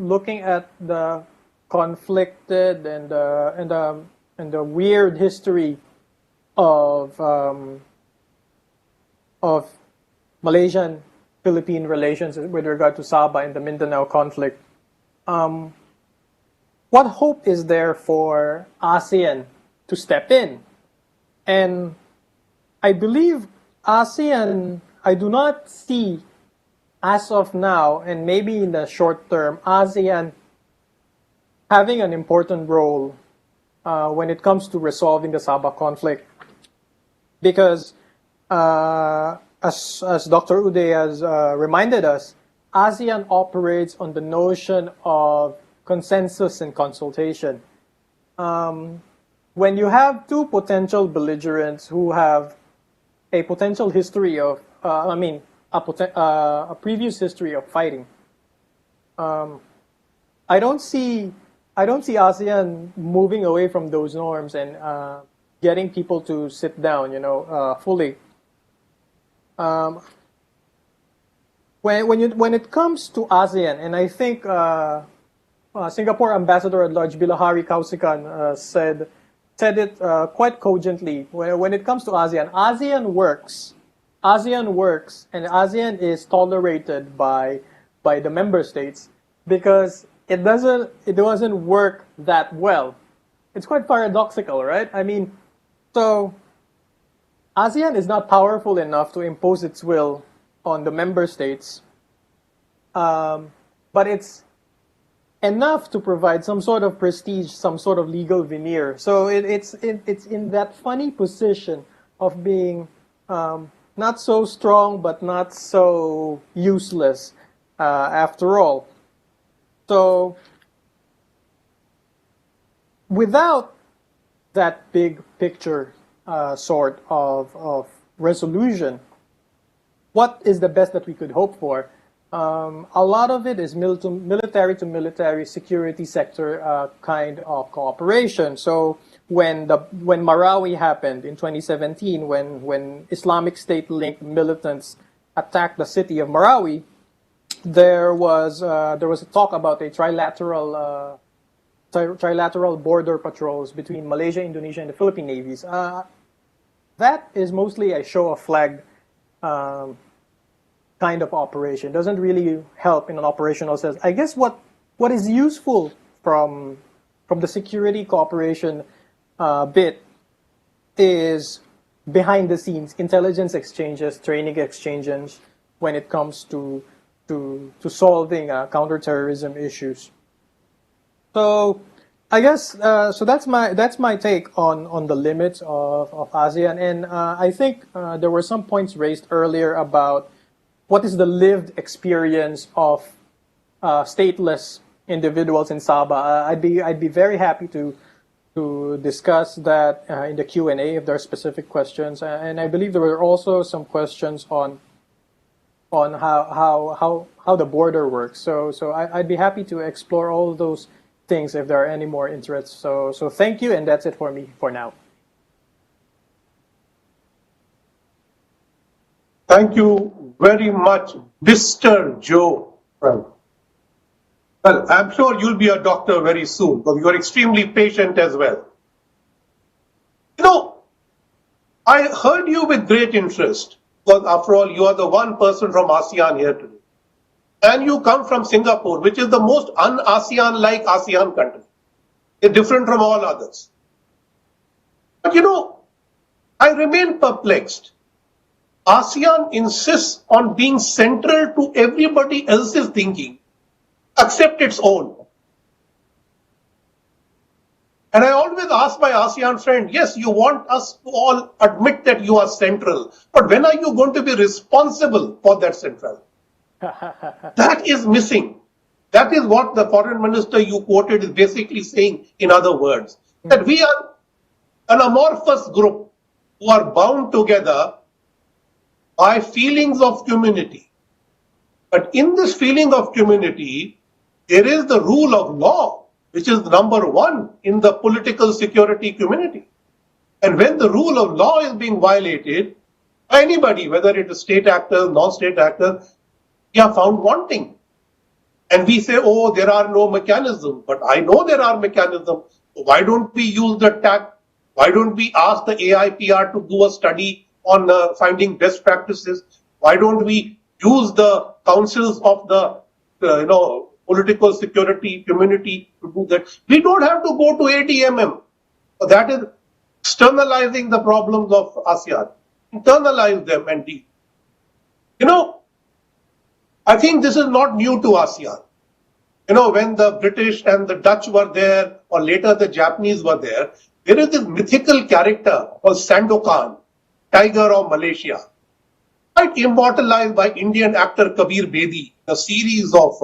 looking at the conflicted and the weird history of Malaysian-Philippine relations with regard to Sabah and the Mindanao conflict, what hope is there for ASEAN to step in? And I believe ASEAN, I do not see as of now, and maybe in the short term, ASEAN having an important role when it comes to resolving the Sabah conflict. Because as Dr. Udai has reminded us, ASEAN operates on the notion of consensus and consultation. When you have two potential belligerents who have a potential history of, a previous history of fighting, I don't see ASEAN moving away from those norms and getting people to sit down, fully. When it comes to ASEAN, and I think Singapore Ambassador at Large Bilahari Kausikan said it quite cogently. When it comes to ASEAN, ASEAN works, and ASEAN is tolerated by the member states because it doesn't work that well. It's quite paradoxical, right? I mean, so ASEAN is not powerful enough to impose its will on the member states, but enough to provide some sort of prestige, some sort of legal veneer. So it's in that funny position of being not so strong but not so useless after all. So without that big picture sort of resolution, what is the best that we could hope for? A lot of it is military to military security sector kind of cooperation. So when Marawi happened in 2017, when Islamic State linked militants attacked the city of Marawi, there was a talk about a trilateral border patrols between Malaysia, Indonesia, and the Philippine navies. That is mostly a show of flag kind of operation. Doesn't really help in an operational sense. I guess what is useful from the security cooperation bit is behind the scenes intelligence exchanges, training exchanges when it comes to solving counterterrorism issues. So I guess so that's my take on the limits of ASEAN, and I think there were some points raised earlier about what is the lived experience of stateless individuals in Sabah. I'd be very happy to discuss that in the Q&A if there are specific questions, and I believe there were also some questions on how the border works. So I'd be happy to explore all those things if there are any more interests. So thank you, and that's it for me for now. Thank you very much, Mr. Joe Franco. Well, I'm sure you'll be a doctor very soon because you're extremely patient as well. You know, I heard you with great interest because after all, you are the one person from ASEAN here today. And you come from Singapore, which is the most un-ASEAN-like ASEAN country. It's different from all others. But you know, I remain perplexed. ASEAN insists on being central to everybody else's thinking, except its own. And I always ask my ASEAN friend, yes, you want us to all admit that you are central, but when are you going to be responsible for that central? That is missing. That is what the foreign minister you quoted is basically saying, in other words, that we are an amorphous group who are bound together by feelings of community. But in this feeling of community, there is the rule of law, which is number one in the political security community. And when the rule of law is being violated by anybody, whether it is state actors, non-state actors, we are found wanting. And we say, oh, there are no mechanisms. But I know there are mechanisms. Why don't we use the TAC? Why don't we ask the AIPR to do a study on finding best practices? Why don't we use the councils of the political security community to do that? We don't have to go to ADMM. So that is externalizing the problems of ASEAN. Internalize them and deal. You know, I think this is not new to ASEAN. You know, when the British and the Dutch were there, or later the Japanese were there is this mythical character called Sandokan, Tiger of Malaysia, quite immortalized by Indian actor Kabir Bedi, a series of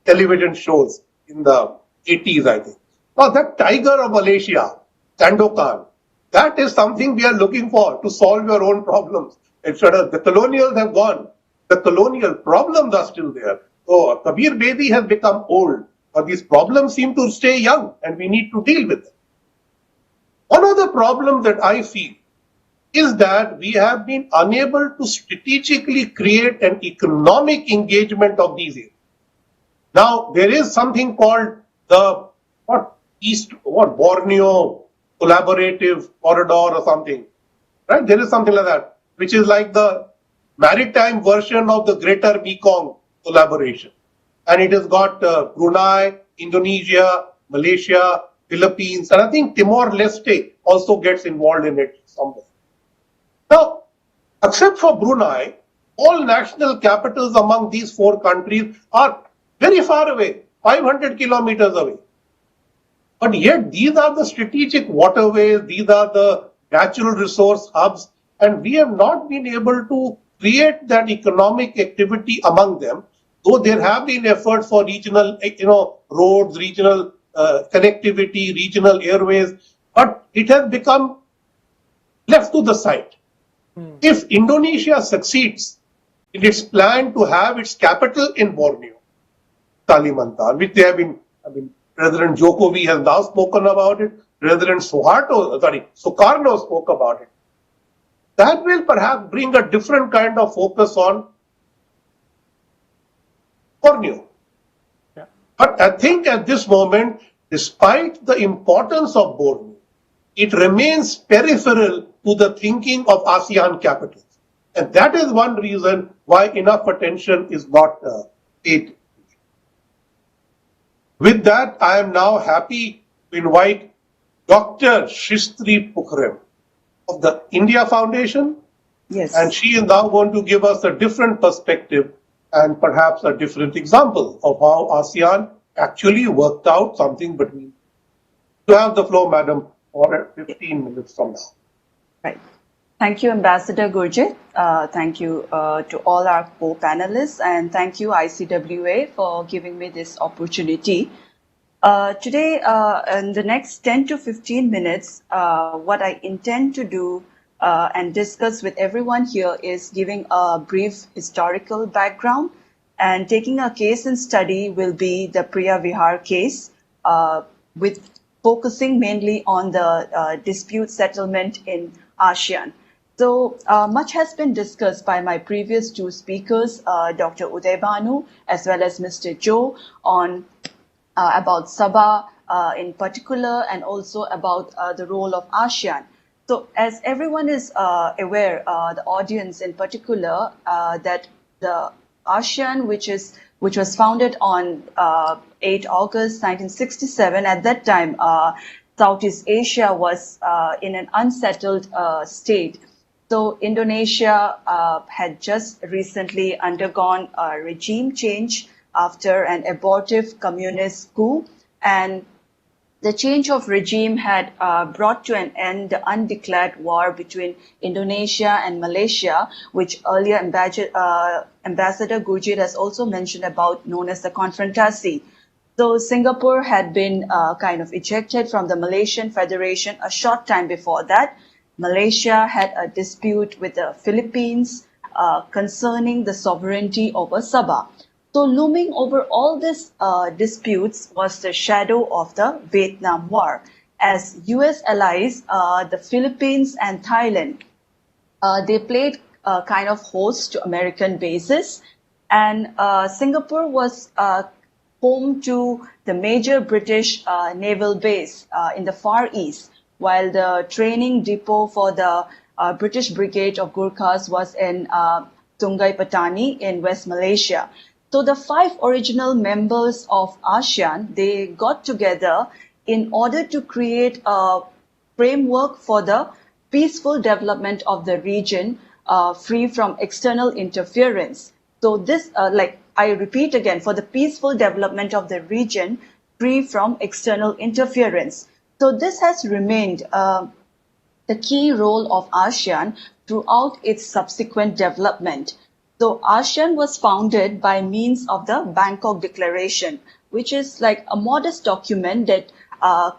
television shows in the 80s, I think. Now that Tiger of Malaysia, Sandokan, that is something we are looking for to solve your own problems. Instead of the colonials have gone, the colonial problems are still there. So Kabir Bedi has become old, but these problems seem to stay young and we need to deal with them. One of the problems that I feel is that we have been unable to strategically create an economic engagement of these areas. Now, there is something called the Borneo Collaborative Corridor or something, right? There is something like that, which is like the maritime version of the Greater Mekong collaboration. And it has got Brunei, Indonesia, Malaysia, Philippines, and I think Timor-Leste also gets involved in it somewhere. Now, except for Brunei, all national capitals among these four countries are very far away. 500 kilometers away. But yet these are the strategic waterways, these are the natural resource hubs, and we have not been able to create that economic activity among them, though there have been efforts for regional, roads, regional connectivity, regional airways, but it has become left to the side. If Indonesia succeeds in its plan to have its capital in Borneo, Kalimantan, which they have been, President Jokowi has now spoken about it, President Sukarno spoke about it. That will perhaps bring a different kind of focus on Borneo. Yeah. But I think at this moment, despite the importance of Borneo, it remains peripheral to the thinking of ASEAN capitals. And that is one reason why enough attention is not paid. With that, I am now happy to invite Dr. Shristi Pukhrem of the India Foundation. Yes. And she is now going to give us a different perspective and perhaps a different example of how ASEAN actually worked out something between. You have the floor, madam, for 15 minutes from now. Right. Thank you, Ambassador Gurjit. Thank you to all our co-panelists, and thank you, ICWA, for giving me this opportunity. Today, in the next 10 to 15 minutes, what I intend to do and discuss with everyone here is giving a brief historical background, and taking a case in study will be the Priya Vihar case, with focusing mainly on the dispute settlement in ASEAN. So much has been discussed by my previous two speakers, Dr. Udai Bhanu as well as Mr. Joe, on about Sabah in particular, and also about the role of ASEAN. So as everyone is aware, the audience in particular, that the ASEAN, which was founded on 8 August 1967, at that time Southeast Asia was in an unsettled state. So Indonesia had just recently undergone a regime change after an abortive communist coup, and the change of regime had brought to an end the undeclared war between Indonesia and Malaysia, which earlier Ambassador Gurjit has also mentioned about, known as the Konfrontasi. So Singapore had been kind of ejected from the Malaysian Federation a short time before that. Malaysia had a dispute with the Philippines concerning the sovereignty over Sabah. So looming over all these disputes was the shadow of the Vietnam War. As US allies, the Philippines and Thailand, they played kind of host to American bases, and Singapore was home to the major British naval base in the Far East, while the training depot for the British Brigade of Gurkhas was in Sungai Petani in West Malaysia. So the 5 original members of ASEAN, they got together in order to create a framework for the peaceful development of the region, free from external interference. So this, like I repeat again, for the peaceful development of the region, free from external interference. So this has remained the key role of ASEAN throughout its subsequent development. So ASEAN was founded by means of the Bangkok Declaration, which is like a modest document that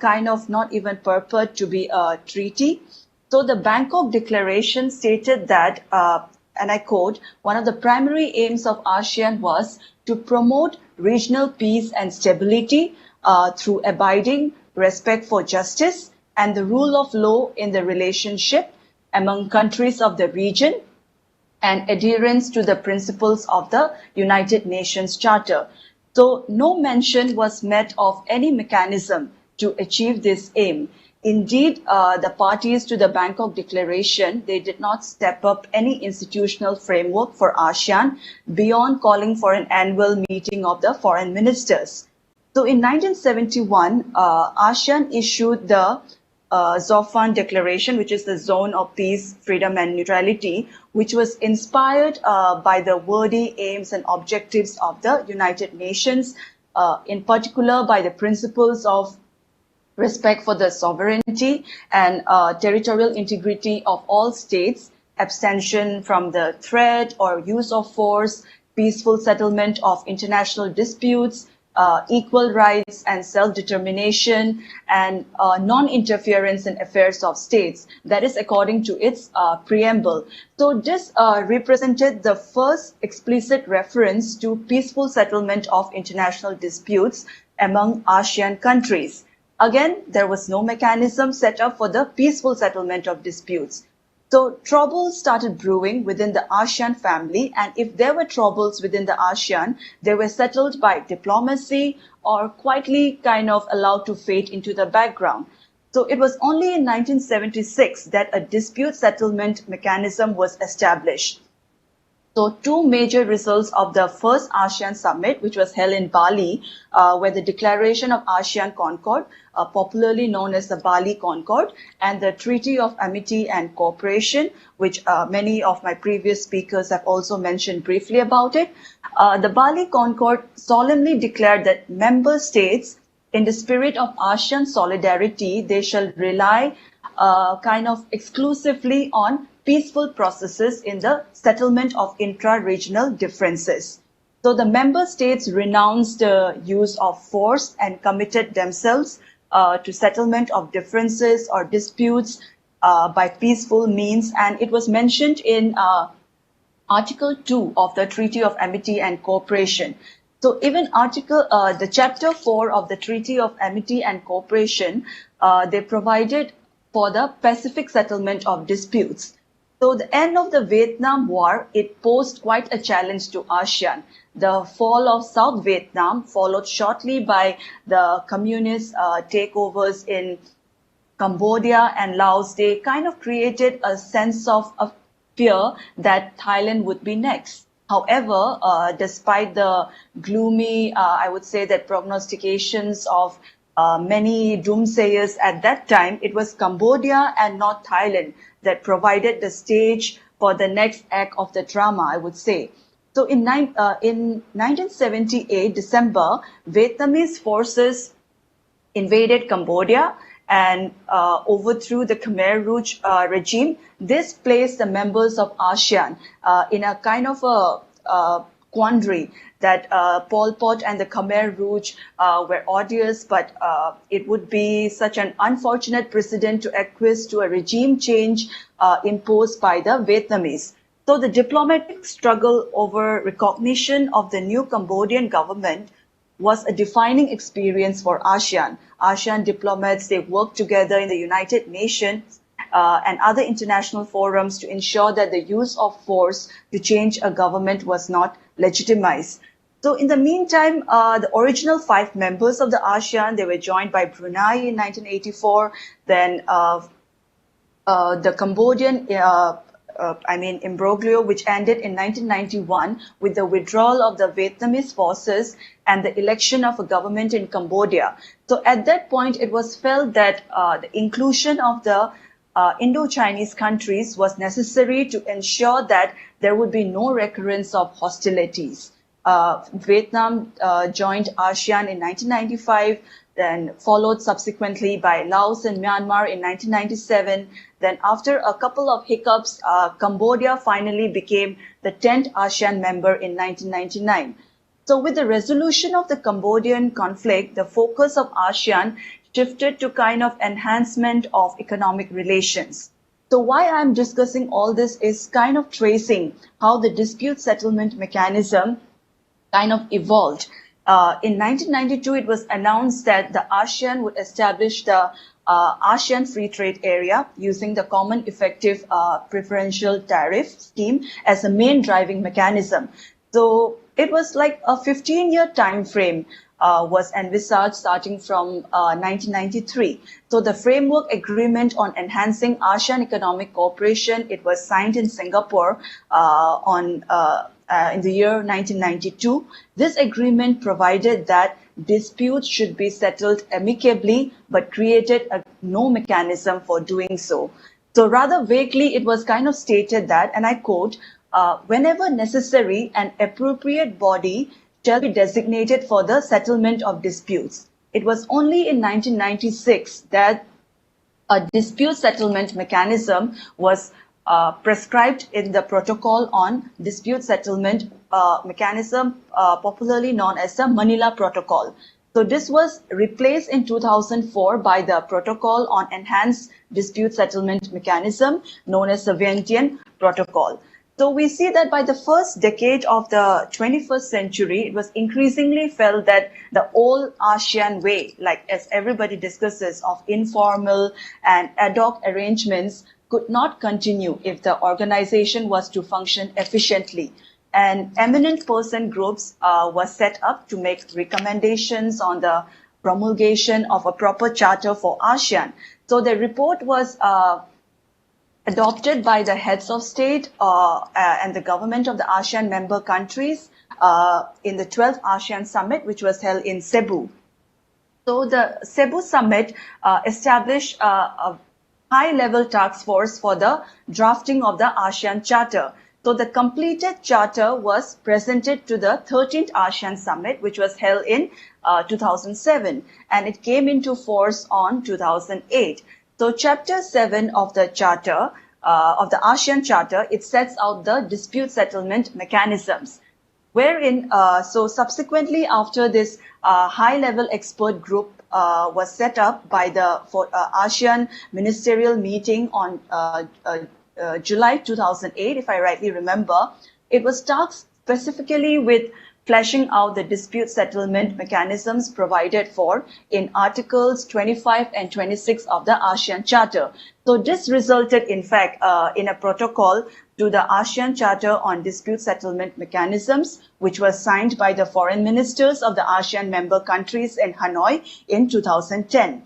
kind of not even purported to be a treaty. So the Bangkok Declaration stated that, and I quote, one of the primary aims of ASEAN was to promote regional peace and stability through abiding respect for justice and the rule of law in the relationship among countries of the region, and adherence to the principles of the United Nations Charter. So no mention was made of any mechanism to achieve this aim. Indeed, the parties to the Bangkok Declaration, they did not step up any institutional framework for ASEAN beyond calling for an annual meeting of the foreign ministers. So in 1971, ASEAN issued the Zophon Declaration, which is the Zone of Peace, Freedom and Neutrality, which was inspired by the worthy aims and objectives of the United Nations, in particular by the principles of respect for the sovereignty and territorial integrity of all states, abstention from the threat or use of force, peaceful settlement of international disputes, equal rights and self-determination, and non-interference in affairs of states. That is according to its preamble. So this represented the first explicit reference to peaceful settlement of international disputes among ASEAN countries. Again, there was no mechanism set up for the peaceful settlement of disputes. So troubles started brewing within the ASEAN family, and if there were troubles within the ASEAN, they were settled by diplomacy or quietly kind of allowed to fade into the background. So it was only in 1976 that a dispute settlement mechanism was established. So two major results of the first ASEAN summit, which was held in Bali, were the Declaration of ASEAN Concord, popularly known as the Bali Concord, and the Treaty of Amity and Cooperation, which many of my previous speakers have also mentioned briefly about it. The Bali Concord solemnly declared that member states, in the spirit of ASEAN solidarity, they shall rely kind of exclusively on peaceful processes in the settlement of intra-regional differences. So the member states renounced the use of force and committed themselves to settlement of differences or disputes by peaceful means. And it was mentioned in Article 2 of the Treaty of Amity and Cooperation. So even the Chapter 4 of the Treaty of Amity and Cooperation, they provided for the pacific settlement of disputes. So the end of the Vietnam War, it posed quite a challenge to ASEAN. The fall of South Vietnam, followed shortly by the communist takeovers in Cambodia and Laos, they kind of created a sense of fear that Thailand would be next. However, despite the gloomy, I would say that prognostications of many doomsayers at that time, it was Cambodia and not Thailand that provided the stage for the next act of the drama, I would say. So in 1978, December, Vietnamese forces invaded Cambodia and overthrew the Khmer Rouge regime. This placed the members of ASEAN in a kind of a quandary that Pol Pot and the Khmer Rouge were odious, but it would be such an unfortunate precedent to acquiesce to a regime change imposed by the Vietnamese. So the diplomatic struggle over recognition of the new Cambodian government was a defining experience for ASEAN. ASEAN diplomats, they worked together in the United Nations and other international forums to ensure that the use of force to change a government was not legitimized. So in the meantime, the original 5 members of the ASEAN, they were joined by Brunei in 1984, then the Cambodian imbroglio, which ended in 1991 with the withdrawal of the Vietnamese forces and the election of a government in Cambodia. So at that point, it was felt that the inclusion of the Indo-Chinese countries was necessary to ensure that there would be no recurrence of hostilities. Vietnam joined ASEAN in 1995, then followed subsequently by Laos and Myanmar in 1997. Then after a couple of hiccups, Cambodia finally became the 10th ASEAN member in 1999. So with the resolution of the Cambodian conflict, the focus of ASEAN shifted to kind of enhancement of economic relations. So why I'm discussing all this is kind of tracing how the dispute settlement mechanism kind of evolved. In 1992, it was announced that the ASEAN would establish the ASEAN Free Trade Area using the Common Effective Preferential Tariff Scheme as a main driving mechanism. So it was like a 15-year time frame was envisaged starting from 1993. So the Framework Agreement on Enhancing ASEAN Economic Cooperation, it was signed in Singapore in the year 1992. This agreement provided that disputes should be settled amicably, but created no mechanism for doing so. So rather vaguely, it was kind of stated that, and I quote, whenever necessary, an appropriate body shall be designated for the settlement of disputes. It was only in 1996 that a dispute settlement mechanism was prescribed in the Protocol on Dispute Settlement Mechanism, popularly known as the Manila Protocol. So this was replaced in 2004 by the Protocol on Enhanced Dispute Settlement Mechanism, known as the Vientiane Protocol. So we see that by the first decade of the 21st century, it was increasingly felt that the old ASEAN way, like as everybody discusses, of informal and ad hoc arrangements could not continue if the organization was to function efficiently. And eminent person groups were set up to make recommendations on the promulgation of a proper charter for ASEAN. So the report was adopted by the heads of state and the government of the ASEAN member countries in the 12th ASEAN Summit, which was held in Cebu. So the Cebu Summit established a high-level task force for the drafting of the ASEAN Charter. So the completed charter was presented to the 13th ASEAN Summit, which was held in 2007, and it came into force on 2008. So Chapter 7 of the Charter, of the ASEAN Charter, it sets out the dispute settlement mechanisms, wherein, so subsequently after this high-level expert group was set up by the ASEAN ministerial meeting on July 2008, if I rightly remember, it was tasked specifically with fleshing out the dispute settlement mechanisms provided for in Articles 25 and 26 of the ASEAN Charter. So this resulted, in fact, in a protocol to the ASEAN Charter on Dispute Settlement Mechanisms, which was signed by the foreign ministers of the ASEAN member countries in Hanoi in 2010.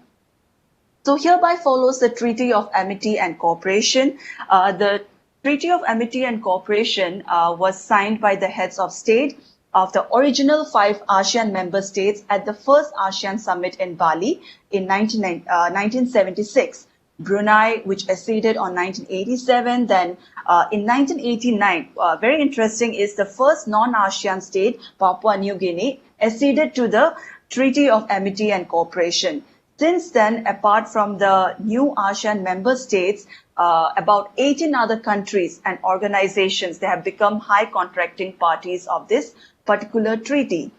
So hereby follows the Treaty of Amity and Cooperation. The Treaty of Amity and Cooperation was signed by the heads of state of the original 5 ASEAN member states at the first ASEAN Summit in Bali in 1976. Brunei, which acceded on 1987. Then in 1989, very interesting, is the first non-ASEAN state, Papua New Guinea, acceded to the Treaty of Amity and Cooperation. Since then, apart from the new ASEAN member states, about 18 other countries and organizations, they have become high contracting parties of this particular treaty.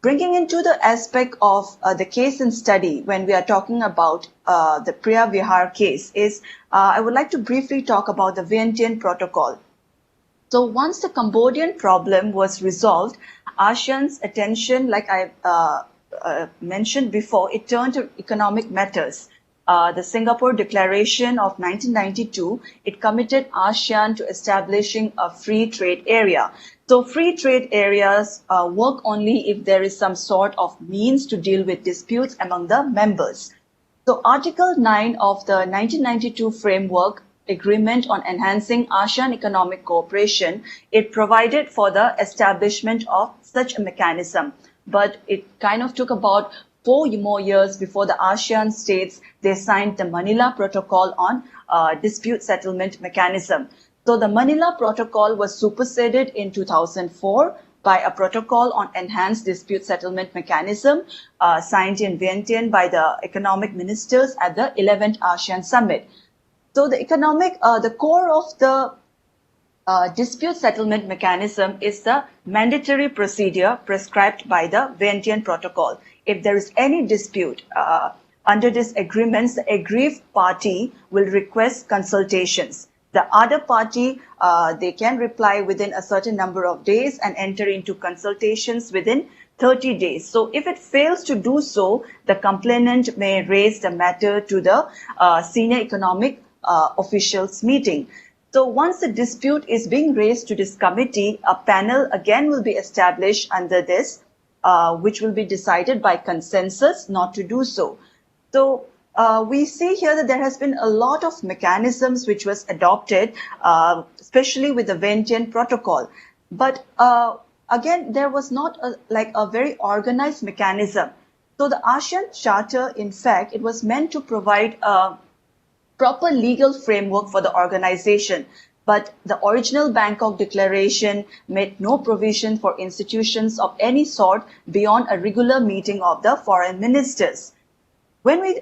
Bringing into the aspect of the case in study when we are talking about the Priya Vihar case is, I would like to briefly talk about the Vientiane Protocol. So once the Cambodian problem was resolved, ASEAN's attention, like I mentioned before, it turned to economic matters. The Singapore Declaration of 1992, it committed ASEAN to establishing a free trade area. So free trade areas work only if there is some sort of means to deal with disputes among the members. So Article 9 of the 1992 Framework Agreement on Enhancing ASEAN Economic Cooperation, it provided for the establishment of such a mechanism. But it kind of took about 4 more years before the ASEAN states, they signed the Manila Protocol on Dispute Settlement Mechanism. So the Manila Protocol was superseded in 2004 by a protocol on Enhanced Dispute Settlement Mechanism signed in Vientiane by the economic ministers at the 11th ASEAN Summit. So the core of the dispute settlement mechanism is the mandatory procedure prescribed by the Vientiane Protocol. If there is any dispute under this agreement, the aggrieved party will request consultations. The other party, they can reply within a certain number of days and enter into consultations within 30 days. So if it fails to do so, the complainant may raise the matter to the senior economic officials meeting. So once the dispute is being raised to this committee, a panel again will be established under this, which will be decided by consensus not to do so. So we see here that there has been a lot of mechanisms which was adopted, especially with the Vientiane Protocol. But again, there was not a very organized mechanism. So the ASEAN Charter, in fact, it was meant to provide a proper legal framework for the organization. but the original Bangkok Declaration made no provision for institutions of any sort beyond a regular meeting of the foreign ministers. When we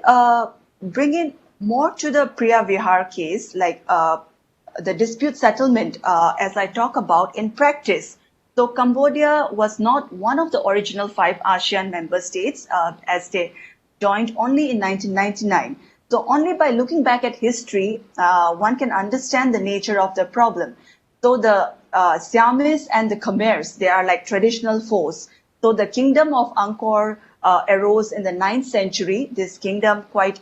bring in more to the Priya Vihar case, like the dispute settlement, as I talk about in practice, so Cambodia was not one of the original 5 ASEAN member states, as they joined only in 1999. So only by looking back at history, one can understand the nature of the problem. So the Siamese and the Khmers, they are like traditional foes. So the kingdom of Angkor arose in the 9th century. This kingdom quite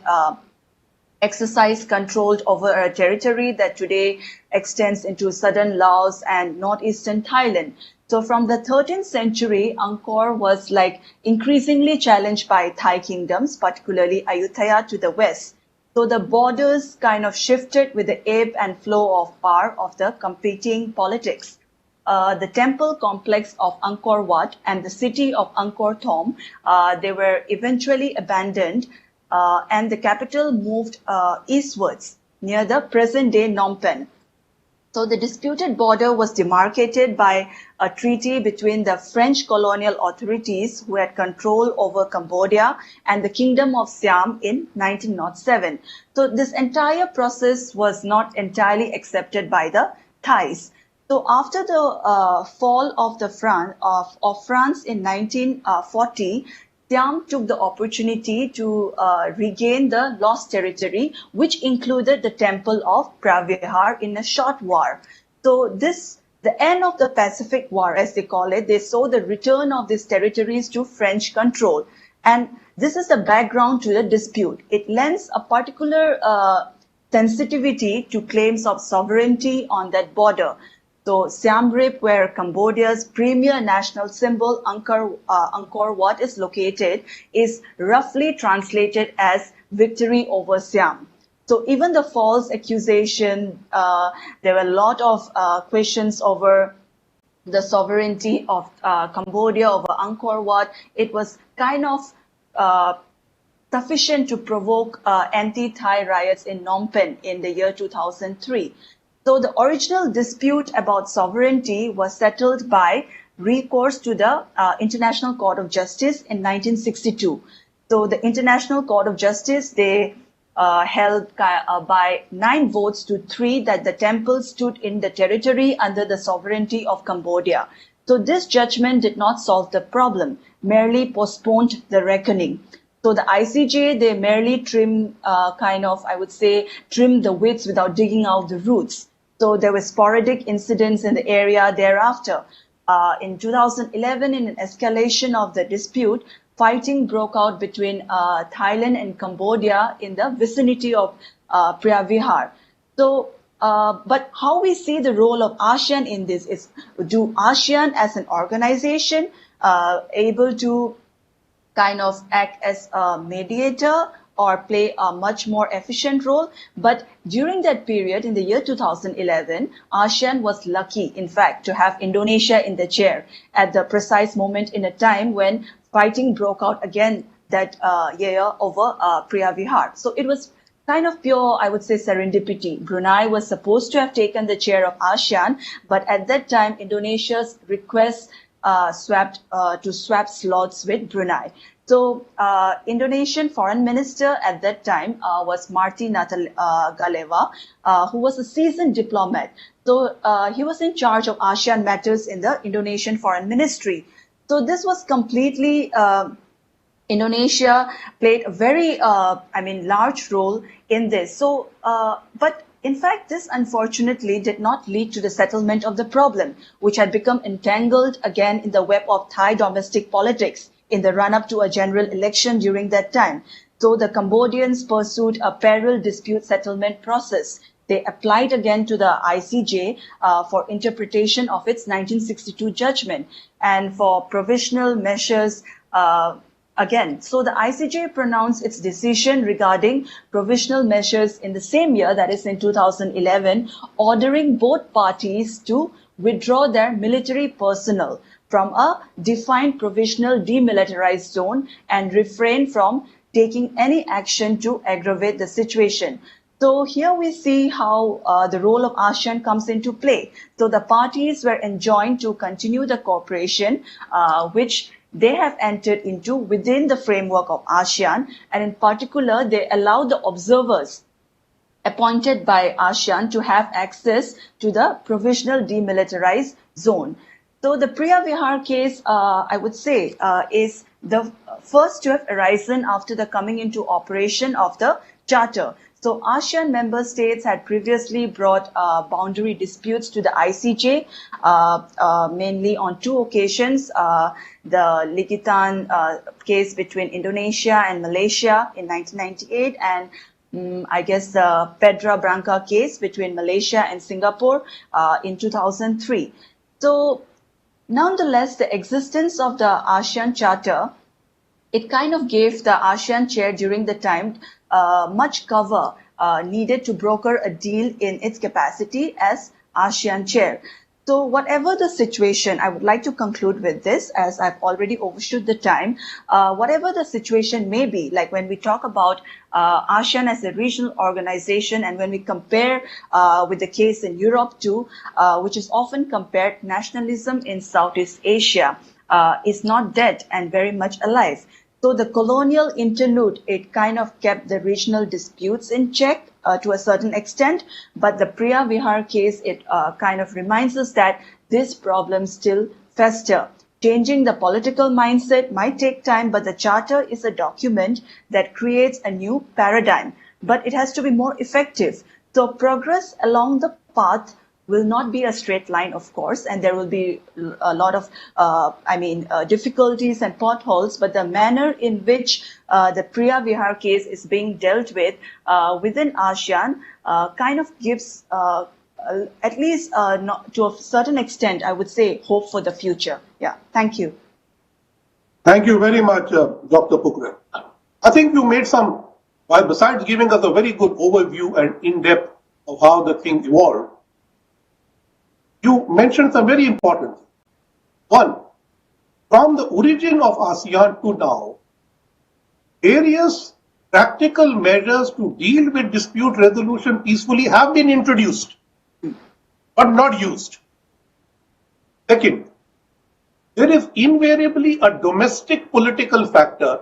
exercised control over a territory that today extends into southern Laos and northeastern Thailand. So from the 13th century, Angkor was like increasingly challenged by Thai kingdoms, particularly Ayutthaya to the west. So the borders kind of shifted with the ebb and flow of power of the competing politics. The temple complex of Angkor Wat and the city of Angkor Thom, they were eventually abandoned, and the capital moved eastwards near the present-day Phnom Penh. So the disputed border was demarcated by a treaty between the French colonial authorities who had control over Cambodia and the Kingdom of Siam in 1907. So this entire process was not entirely accepted by the Thais. So after the fall of France in 1940, Siam took the opportunity to regain the lost territory, which included the temple of Pravihar in a short war. So the end of the Pacific War, as they call it, they saw the return of these territories to French control. And this is the background to the dispute. It lends a particular sensitivity to claims of sovereignty on that border. So Siem Reap, where Cambodia's premier national symbol Angkor Wat is located, is roughly translated as victory over Siam. So even the false accusation, there were a lot of questions over the sovereignty of Cambodia over Angkor Wat. It was kind of sufficient to provoke anti-Thai riots in Phnom Penh in the year 2003. So the original dispute about sovereignty was settled by recourse to the International Court of Justice in 1962. So the International Court of Justice, they held by 9 votes to 3 that the temple stood in the territory under the sovereignty of Cambodia. So this judgment did not solve the problem, merely postponed the reckoning. So the ICJ, they merely trim the weeds without digging out the roots. So there were sporadic incidents in the area thereafter. In 2011, in an escalation of the dispute, fighting broke out between Thailand and Cambodia in the vicinity of Priya Vihar. So, but how we see the role of ASEAN in this is, do ASEAN as an organization able to kind of act as a mediator or play a much more efficient role? But during that period, in the year 2011, ASEAN was lucky, in fact, to have Indonesia in the chair at the precise moment in a time when fighting broke out again that year over Priya Vihar. So it was kind of pure, I would say, serendipity. Brunei was supposed to have taken the chair of ASEAN, but at that time, Indonesia's request swap slots with Brunei. So Indonesian foreign minister at that time was Marty Natalegawa, who was a seasoned diplomat. So he was in charge of ASEAN matters in the Indonesian foreign ministry. So this was completely, Indonesia played a very, large role in this. So, but in fact, this unfortunately did not lead to the settlement of the problem, which had become entangled again in the web of Thai domestic politics in the run-up to a general election during that time. So the Cambodians pursued a parallel dispute settlement process. They applied again to the ICJ for interpretation of its 1962 judgment and for provisional measures again. So the ICJ pronounced its decision regarding provisional measures in the same year, that is in 2011, ordering both parties to withdraw their military personnel from a defined provisional demilitarized zone and refrain from taking any action to aggravate the situation. So here we see how the role of ASEAN comes into play. So the parties were enjoined to continue the cooperation, which they have entered into within the framework of ASEAN, and in particular, they allow the observers appointed by ASEAN to have access to the provisional demilitarized zone. So the Priya Vihar case, I would say, is the first to have arisen after the coming into operation of the Charter. So ASEAN member states had previously brought boundary disputes to the ICJ, mainly on two occasions, the Ligitan case between Indonesia and Malaysia in 1998, and I guess the Pedra Branca case between Malaysia and Singapore in 2003. So nonetheless, the existence of the ASEAN Charter, it kind of gave the ASEAN chair during the time much cover needed to broker a deal in its capacity as ASEAN chair. So whatever the situation, I would like to conclude with this, as I've already overshot the time, whatever the situation may be, like when we talk about ASEAN as a regional organization, and when we compare with the case in Europe too, which is often compared, nationalism in Southeast Asia is not dead and very much alive. So the colonial interlude, it kind of kept the regional disputes in check to a certain extent, but the Priya Vihar case, it kind of reminds us that this problem still fester. Changing the political mindset might take time, but the Charter is a document that creates a new paradigm, but it has to be more effective. So progress along the path will not be a straight line, of course, and there will be a lot of, difficulties and potholes, but the manner in which the Priya Vihar case is being dealt with within ASEAN kind of gives, at least to a certain extent, I would say, hope for the future. Yeah, thank you. Thank you very much, Dr. Pukhrem. I think you made some, well, besides giving us a very good overview and in-depth of how the thing evolved, you mentioned some very important things. One, from the origin of ASEAN to now, various practical measures to deal with dispute resolution peacefully have been introduced, but not used. Second, there is invariably a domestic political factor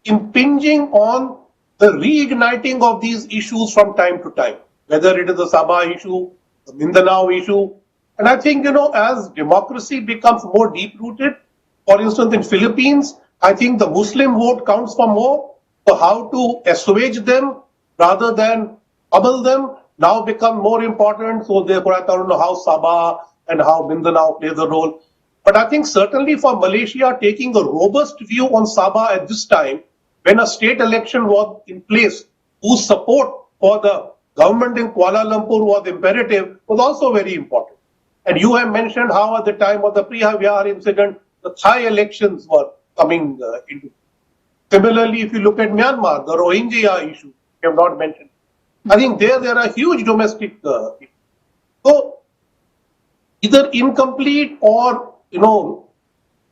impinging on the reigniting of these issues from time to time, whether it is the Sabah issue, the Mindanao issue. And I think, as democracy becomes more deep-rooted, for instance, in Philippines, I think the Muslim vote counts for more. So how to assuage them rather than trouble them now become more important. So therefore, I don't know how Sabah and how Mindanao plays a role. But I think certainly for Malaysia, taking a robust view on Sabah at this time, when a state election was in place, whose support for the government in Kuala Lumpur was imperative, was also very important. And you have mentioned how at the time of the Priya Vihar incident, the Thai elections were coming into. Similarly, if you look at Myanmar, the Rohingya issue, you have not mentioned. I think there are huge domestic issues. So, either incomplete or,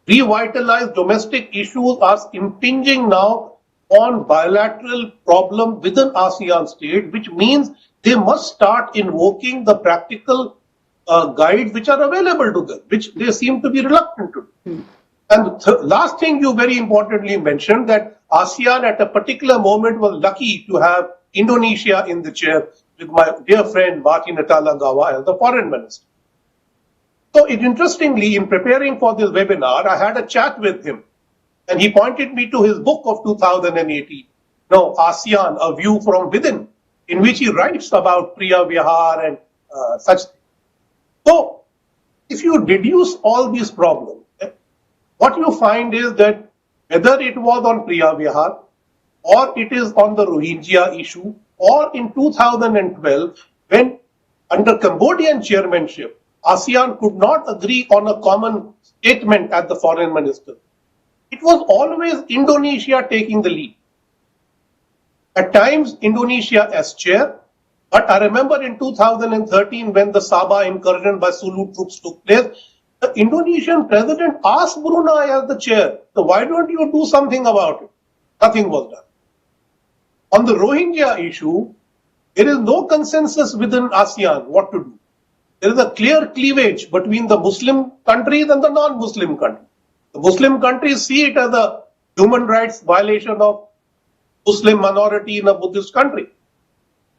revitalized domestic issues are impinging now on bilateral problem within ASEAN state, which means they must start invoking the practical guides which are available to them, which they seem to be reluctant to do. And the last thing you very importantly mentioned, that ASEAN at a particular moment was lucky to have Indonesia in the chair with my dear friend Martin Natalegawa as the foreign minister. So interestingly, in preparing for this webinar, I had a chat with him, and he pointed me to his book of 2018, ASEAN, A View from Within, in which he writes about Priya Vihar and such things. So, if you deduce all these problems, what you find is that whether it was on Priya Vihar, or it is on the Rohingya issue, or in 2012, when under Cambodian chairmanship, ASEAN could not agree on a common statement at the foreign minister. It was always Indonesia taking the lead. At times, Indonesia as chair, but I remember in 2013 when the Sabah incursion by Sulu troops took place, the Indonesian president asked Brunei as the chair, so why don't you do something about it? Nothing was done. On the Rohingya issue, There is no consensus within ASEAN what to do. There is a clear cleavage between the Muslim countries and the non-Muslim countries. The Muslim countries see it as a human rights violation of Muslim minority in a Buddhist country.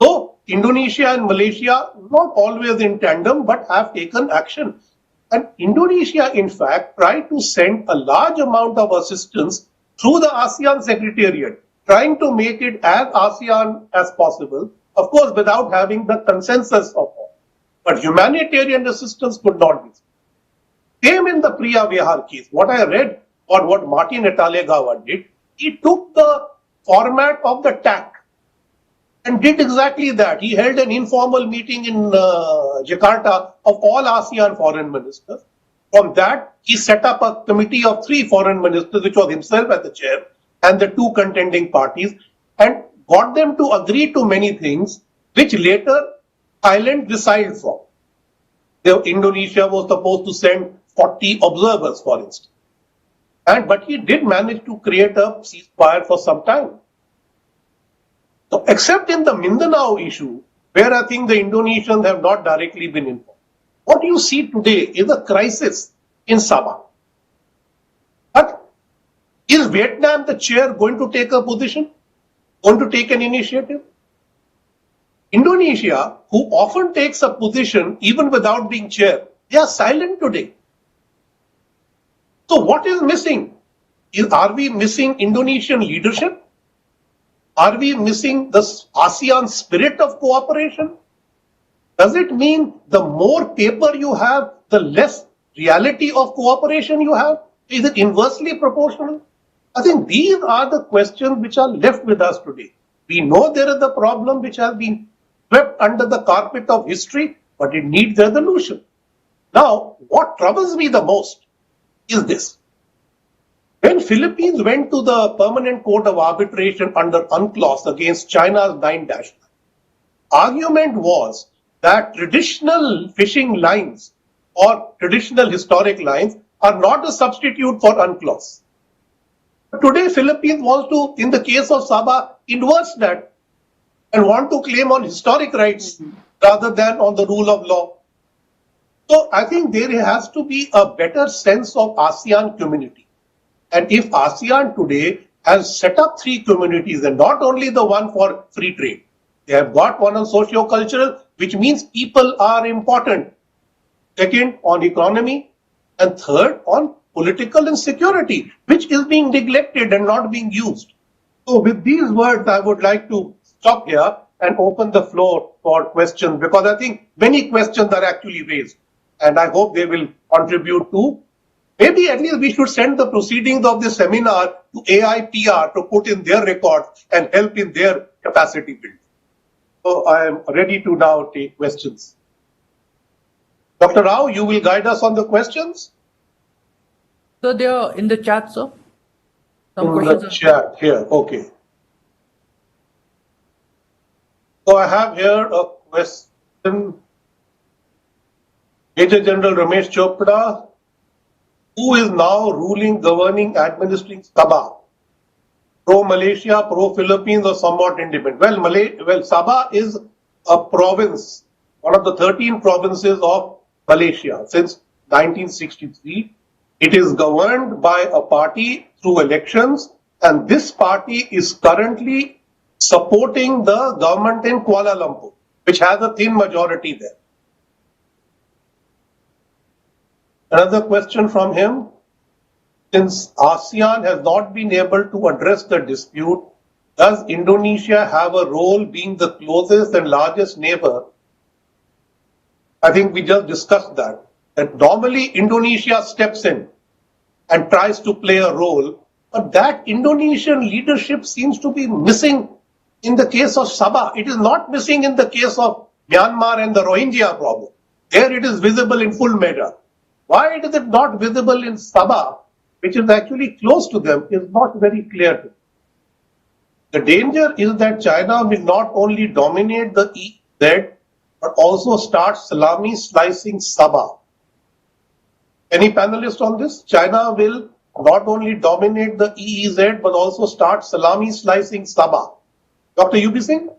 So Indonesia and Malaysia, not always in tandem, but have taken action. And Indonesia, in fact, tried to send a large amount of assistance through the ASEAN Secretariat, trying to make it as ASEAN as possible, of course, without having the consensus of all. But humanitarian assistance could not be. Same in the Priya Vihar case. What I read or what Martin Etalegawa did, he took the format of the TAC and did exactly that. He held an informal meeting in Jakarta of all ASEAN foreign ministers. From that, he set up a committee of 3 foreign ministers, which was himself as the chair, and the 2 contending parties, and got them to agree to many things, which later Thailand decided from. Indonesia was supposed to send 40 observers, for instance. But he did manage to create a ceasefire for some time. So, except in the Mindanao issue, where I think the Indonesians have not directly been involved, what you see today is a crisis in Sabah. But is Vietnam, the chair, going to take a position? Going to take an initiative? Indonesia, who often takes a position even without being chair, they are silent today. So what is missing? Are we missing Indonesian leadership? Are we missing the ASEAN spirit of cooperation? Does it mean the more paper you have, the less reality of cooperation you have? Is it inversely proportional? I think these are the questions which are left with us today. We know there is a problem which has been swept under the carpet of history, but it needs resolution. Now, what troubles me the most is this. When Philippines went to the Permanent Court of Arbitration under UNCLOS against China's 9-9, argument was that traditional fishing lines or traditional historic lines are not a substitute for UNCLOS. But today, Philippines wants to, in the case of Sabah, inverse that and want to claim on historic rights rather than on the rule of law. So I think there has to be a better sense of ASEAN community. And if ASEAN today has set up 3 communities and not only the one for free trade, they have got one on socio-cultural, which means people are important. Second, on economy. And third, on political and security, which is being neglected and not being used. So with these words, I would like to stop here and open the floor for questions, because I think many questions are actually raised. And I hope they will contribute to, maybe at least we should send the proceedings of this seminar to AIPR to put in their records and help in their capacity building. So I am ready to now take questions. Dr. Rao, you will guide us on the questions? So they are in the chat, sir. Some in questions the chat here, okay. So I have here a question. Major General Ramesh Chopra, who is now ruling, governing, administering Sabah? Pro-Malaysia, pro-Philippines, or somewhat independent? Well, Sabah is a province, one of the 13 provinces of Malaysia since 1963. It is governed by a party through elections, and this party is currently supporting the government in Kuala Lumpur, which has a thin majority there. Another question from him. Since ASEAN has not been able to address the dispute, does Indonesia have a role being the closest and largest neighbor? I think we just discussed that normally Indonesia steps in and tries to play a role, but that Indonesian leadership seems to be missing in the case of Sabah. It is not missing in the case of Myanmar and the Rohingya problem. There it is visible in full measure. Why is it not visible in Sabah, which is actually close to them, is not very clear to me. The danger is that China will not only dominate the EEZ, but also start salami slicing Sabah. Any panelists on this? China will not only dominate the EEZ, but also start salami slicing Sabah. Dr. UB Singh?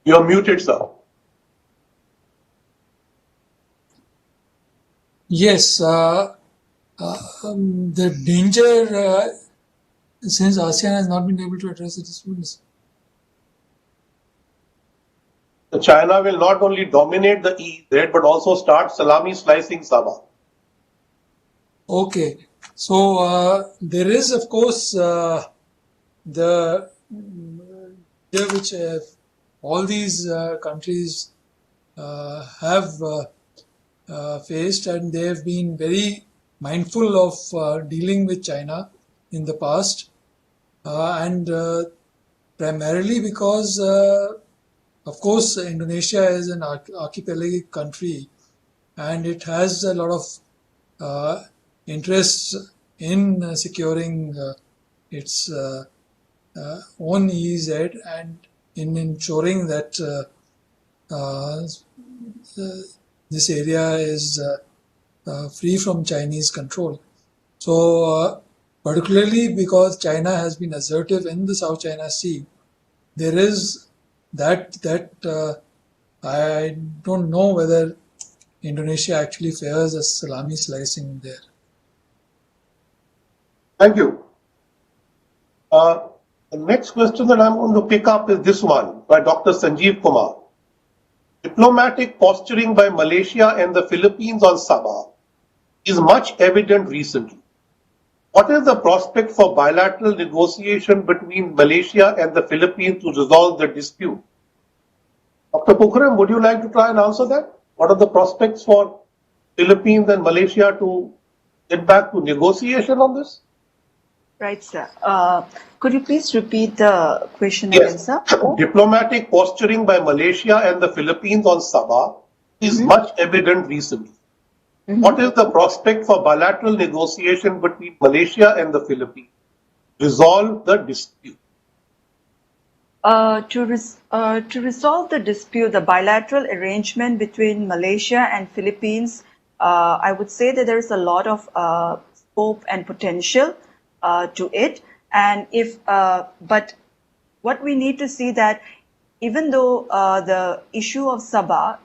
You're muted, sir. Yes, the danger, since ASEAN has not been able to address the disputes. China will not only dominate the EEZ but also start salami slicing Sabah. Okay, so there is, of course, the which all these countries have faced, and they have been very mindful of dealing with China in the past, and primarily because, of course, Indonesia is an archipelagic country, and it has a lot of interests in securing its own EEZ and in ensuring that this area is free from Chinese control. So particularly because China has been assertive in the South China Sea, there is that I don't know whether Indonesia actually fares a salami slicing there. Thank you. The next question that I'm going to pick up is this one by Dr. Sanjeev Kumar. Diplomatic posturing by Malaysia and the Philippines on Sabah is much evident recently. What is the prospect for bilateral negotiation between Malaysia and the Philippines to resolve the dispute? Dr. Pukhrem, would you like to try and answer that? What are the prospects for Philippines and Malaysia to get back to negotiation on this? Right, sir. Could you please repeat the question again, sir? Diplomatic posturing by Malaysia and the Philippines on Sabah is much evident recently. What is the prospect for bilateral negotiation between Malaysia and the Philippines to resolve the dispute? To resolve the dispute, the bilateral arrangement between Malaysia and Philippines, I would say that there is a lot of scope and potential to it. And but what we need to see that even though the issue of Sabah,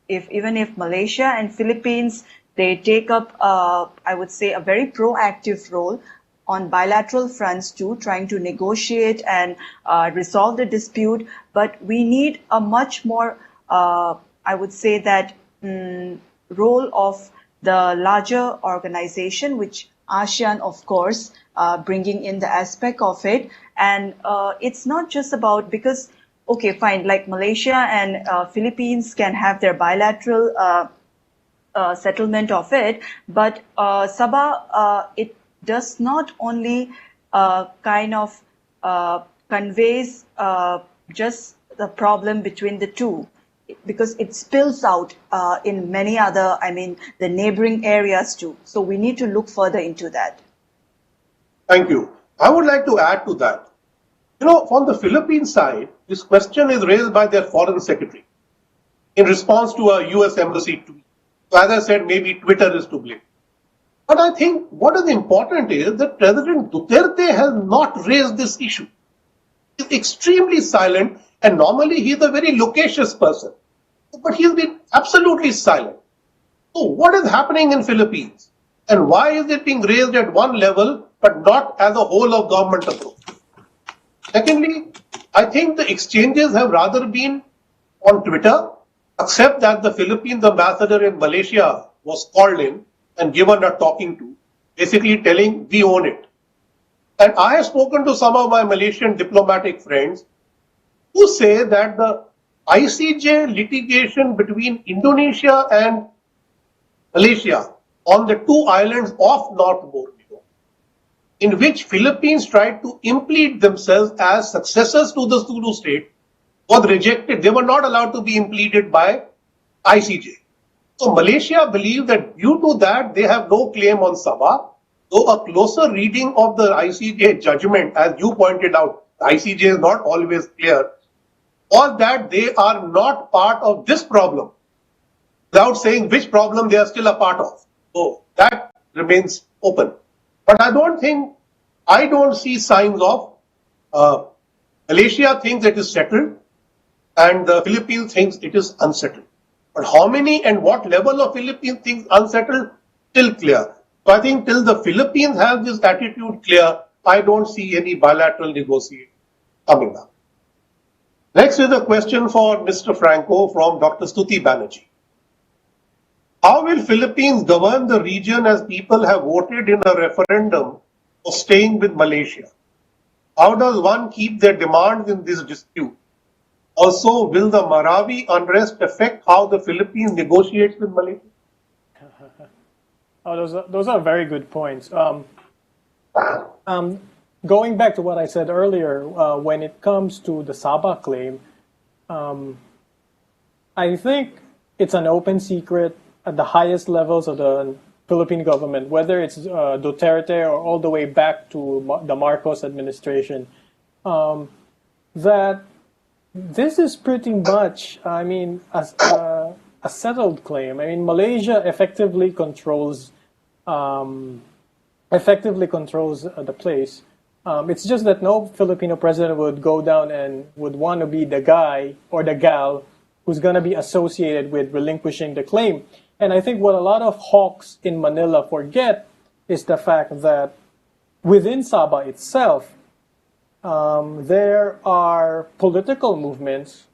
even if Malaysia and Philippines, they take up, I would say, a very proactive role on bilateral fronts too, trying to negotiate and resolve the dispute. But we need a much more, I would say that, role of the larger organization, which ASEAN, of course, bringing in the aspect of it. And it's not just about, because, okay, fine, like Malaysia and Philippines can have their bilateral settlement of it, but Sabah, it does not only kind of conveys just the problem between the two, because it spills out in many other, the neighboring areas too. So we need to look further into that. Thank you. I would like to add to that. You know, from the Philippine side, this question is raised by their foreign secretary in response to a US embassy tweet. So as I said, maybe Twitter is to blame. But I think what is important is that President Duterte has not raised this issue. He's extremely silent, and normally he's a very loquacious person. But he's been absolutely silent. So what is happening in Philippines? And why is it being raised at one level but not as a whole of government approach? Secondly, I think the exchanges have rather been on Twitter, except that the Philippines ambassador in Malaysia was called in and given a talking to, basically telling we own it. And I have spoken to some of my Malaysian diplomatic friends who say that the ICJ litigation between Indonesia and Malaysia on the two islands of North Borneo, in which Philippines tried to implead themselves as successors to the Sulu state, was rejected. They were not allowed to be impleaded by ICJ. So Malaysia believes that due to that, they have no claim on Sabah, though a closer reading of the ICJ judgment, as you pointed out, the ICJ is not always clear, or that they are not part of this problem, without saying which problem they are still a part of. So that remains open. But I don't see signs of Malaysia thinks it is settled. and the Philippines thinks it is unsettled. But how many and what level of Philippines thinks unsettled, still clear. So I think till the Philippines has this attitude clear, I don't see any bilateral negotiation coming up. Next is a question for Mr. Franco from Dr. Shristi Banerjee. How will Philippines govern the region as people have voted in a referendum for staying with Malaysia? How does one keep their demands in this dispute? Also, will the Marawi unrest affect how the Philippines negotiates with Malaysia? Those are very good points. Going back to what I said earlier, when it comes to the Sabah claim, I think it's an open secret at the highest levels of the Philippine government, whether it's Duterte or all the way back to the Marcos administration, that this is pretty much, I mean, a settled claim. I mean, Malaysia effectively controls the place. It's just that no Filipino president would go down and would want to be the guy or the gal who's going to be associated with relinquishing the claim. And I think what a lot of hawks in Manila forget is the fact that within Sabah itself, there are political movements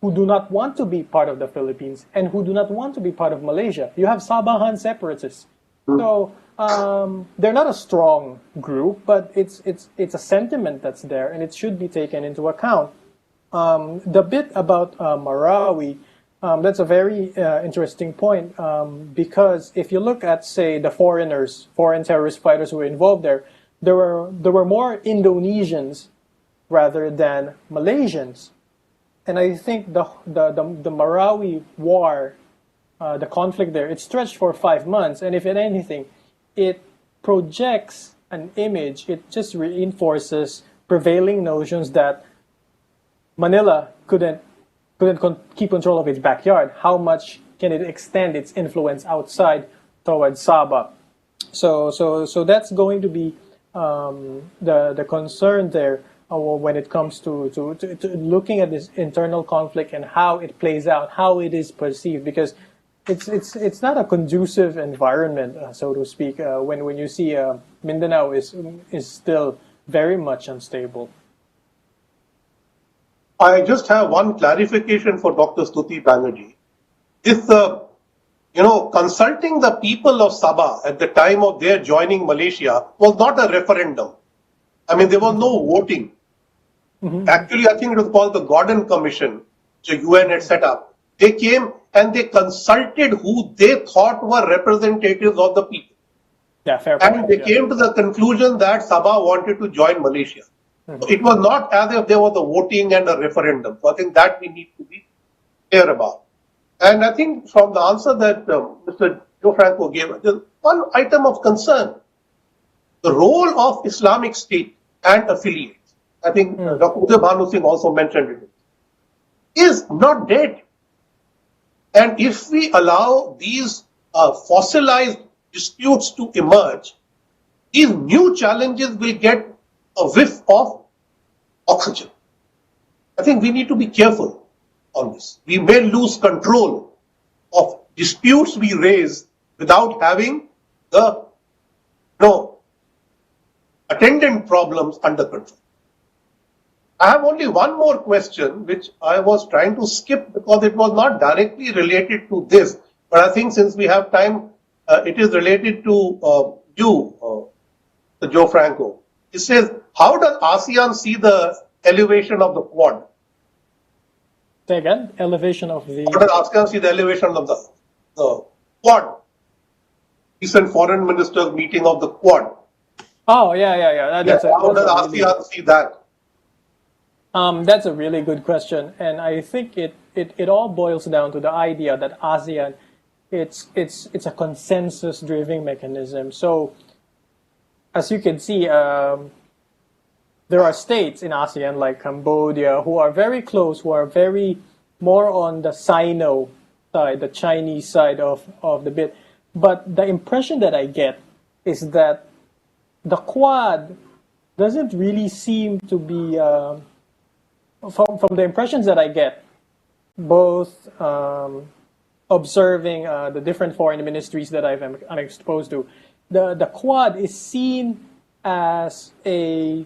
who do not want to be part of the Philippines and who do not want to be part of Malaysia. You have Sabahan separatists. So they're not a strong group, but it's a sentiment that's there, and it should be taken into account. The bit about Marawi, that's a very interesting point, because if you look at, say, the foreign terrorist fighters who were involved there were more Indonesians rather than Malaysians, and I think the Marawi war, the conflict there, it stretched for 5 months, and if anything, it projects an image. It just reinforces prevailing notions that Manila couldn't keep control of its backyard. How much can it extend its influence outside towards Sabah? So that's going to be the concern there when it comes to looking at this internal conflict and how it plays out, how it is perceived, because it's not a conducive environment, so to speak, when you see Mindanao is still very much unstable. I just have one clarification for Dr. Shristi Banerjee. If consulting the people of Sabah at the time of their joining Malaysia was not a referendum. I mean, there was no voting. Actually, I think it was called the Gordon Commission, which the UN had set up. They came and they consulted who they thought were representatives of the people. Yeah, fair point. And they came to the conclusion that Sabah wanted to join Malaysia. So it was not as if there was a voting and a referendum. So I think that we need to be clear about. And I think from the answer that Mr. Joe Franco gave, there's one item of concern. The role of Islamic State and affiliates, I think Dr. Udai Bhanu Singh also mentioned it, is not dead. And if we allow these fossilized disputes to emerge, these new challenges will get a whiff of oxygen. I think we need to be careful on this. We may lose control of disputes we raise without having the attendant problems under control. I have only one more question, which I was trying to skip because it was not directly related to this. But I think since we have time, it is related to Joe Franco. It says, how does ASEAN see the elevation of the Quad? Say again? Elevation of the... How does ASEAN see the elevation of the Quad? Recent foreign ministers meeting of the Quad. Oh, yeah. How does ASEAN see that? That's a really good question, and I think it all boils down to the idea that ASEAN, it's a consensus-driven mechanism. So, as you can see, there are states in ASEAN like Cambodia who are very close, who are very more on the Sino side, the Chinese side of the bit. But the impression that I get is that the Quad doesn't really seem to be from the impressions that I get, both observing the different foreign ministries that I'm exposed to, the Quad is seen as a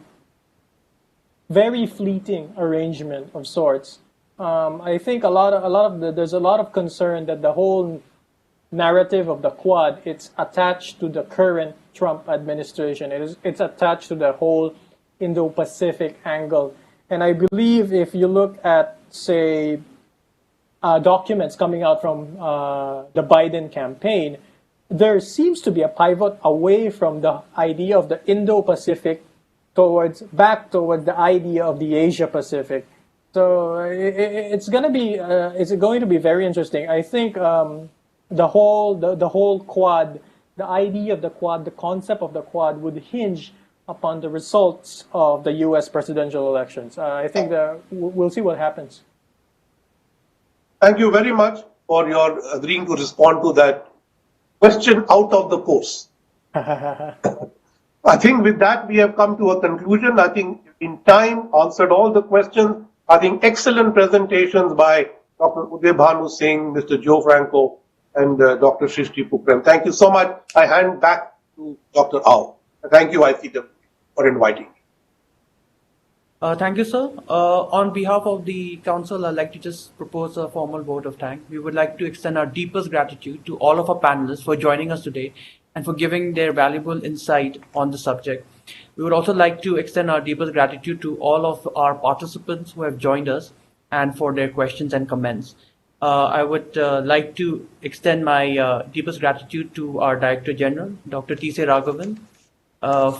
very fleeting arrangement of sorts. I think there's a lot of concern that the whole narrative of the Quad, it's attached to the current Trump administration. It's attached to the whole Indo-Pacific angle. And I believe if you look at, say, documents coming out from the Biden campaign, there seems to be a pivot away from the idea of the Indo-Pacific back towards the idea of the Asia-Pacific. So it's going to be very interesting. I think the whole Quad, the idea of the Quad, the concept of the Quad would hinge upon the results of the U.S. presidential elections. I think we'll see what happens. Thank you very much for your agreeing to respond to that question out of the course. I think with that we have come to a conclusion. I think in time answered all the questions. I think excellent presentations by Dr. Udai Bhanu Singh, Mr. Joe Franco, and Dr. Shristi Pukhrem. Thank you so much. I hand back to Dr. Ao. Thank you, ICWA, for inviting me. Thank you, sir. On behalf of the Council, I'd like to just propose a formal vote of thanks. We would like to extend our deepest gratitude to all of our panelists for joining us today and for giving their valuable insight on the subject. We would also like to extend our deepest gratitude to all of our participants who have joined us and for their questions and comments. I would like to extend my deepest gratitude to our Director General, Dr. T.C. Raghavan,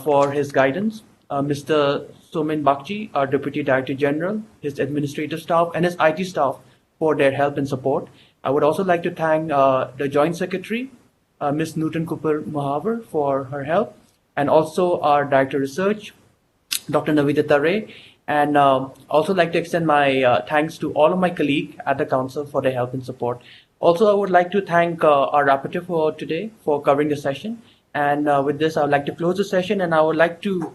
for his guidance, Mr. Somin Bakchi, our Deputy Director General, his administrative staff, and his IT staff for their help and support. I would also like to thank the Joint Secretary, Ms. Newton Cooper Mohaver, for her help, and also our Director Research, Dr. Navidita Ray, and also like to extend my thanks to all of my colleagues at the Council for their help and support. Also, I would like to thank our rapporteur for today for covering the session. And with this, I would like to close the session, and I would like to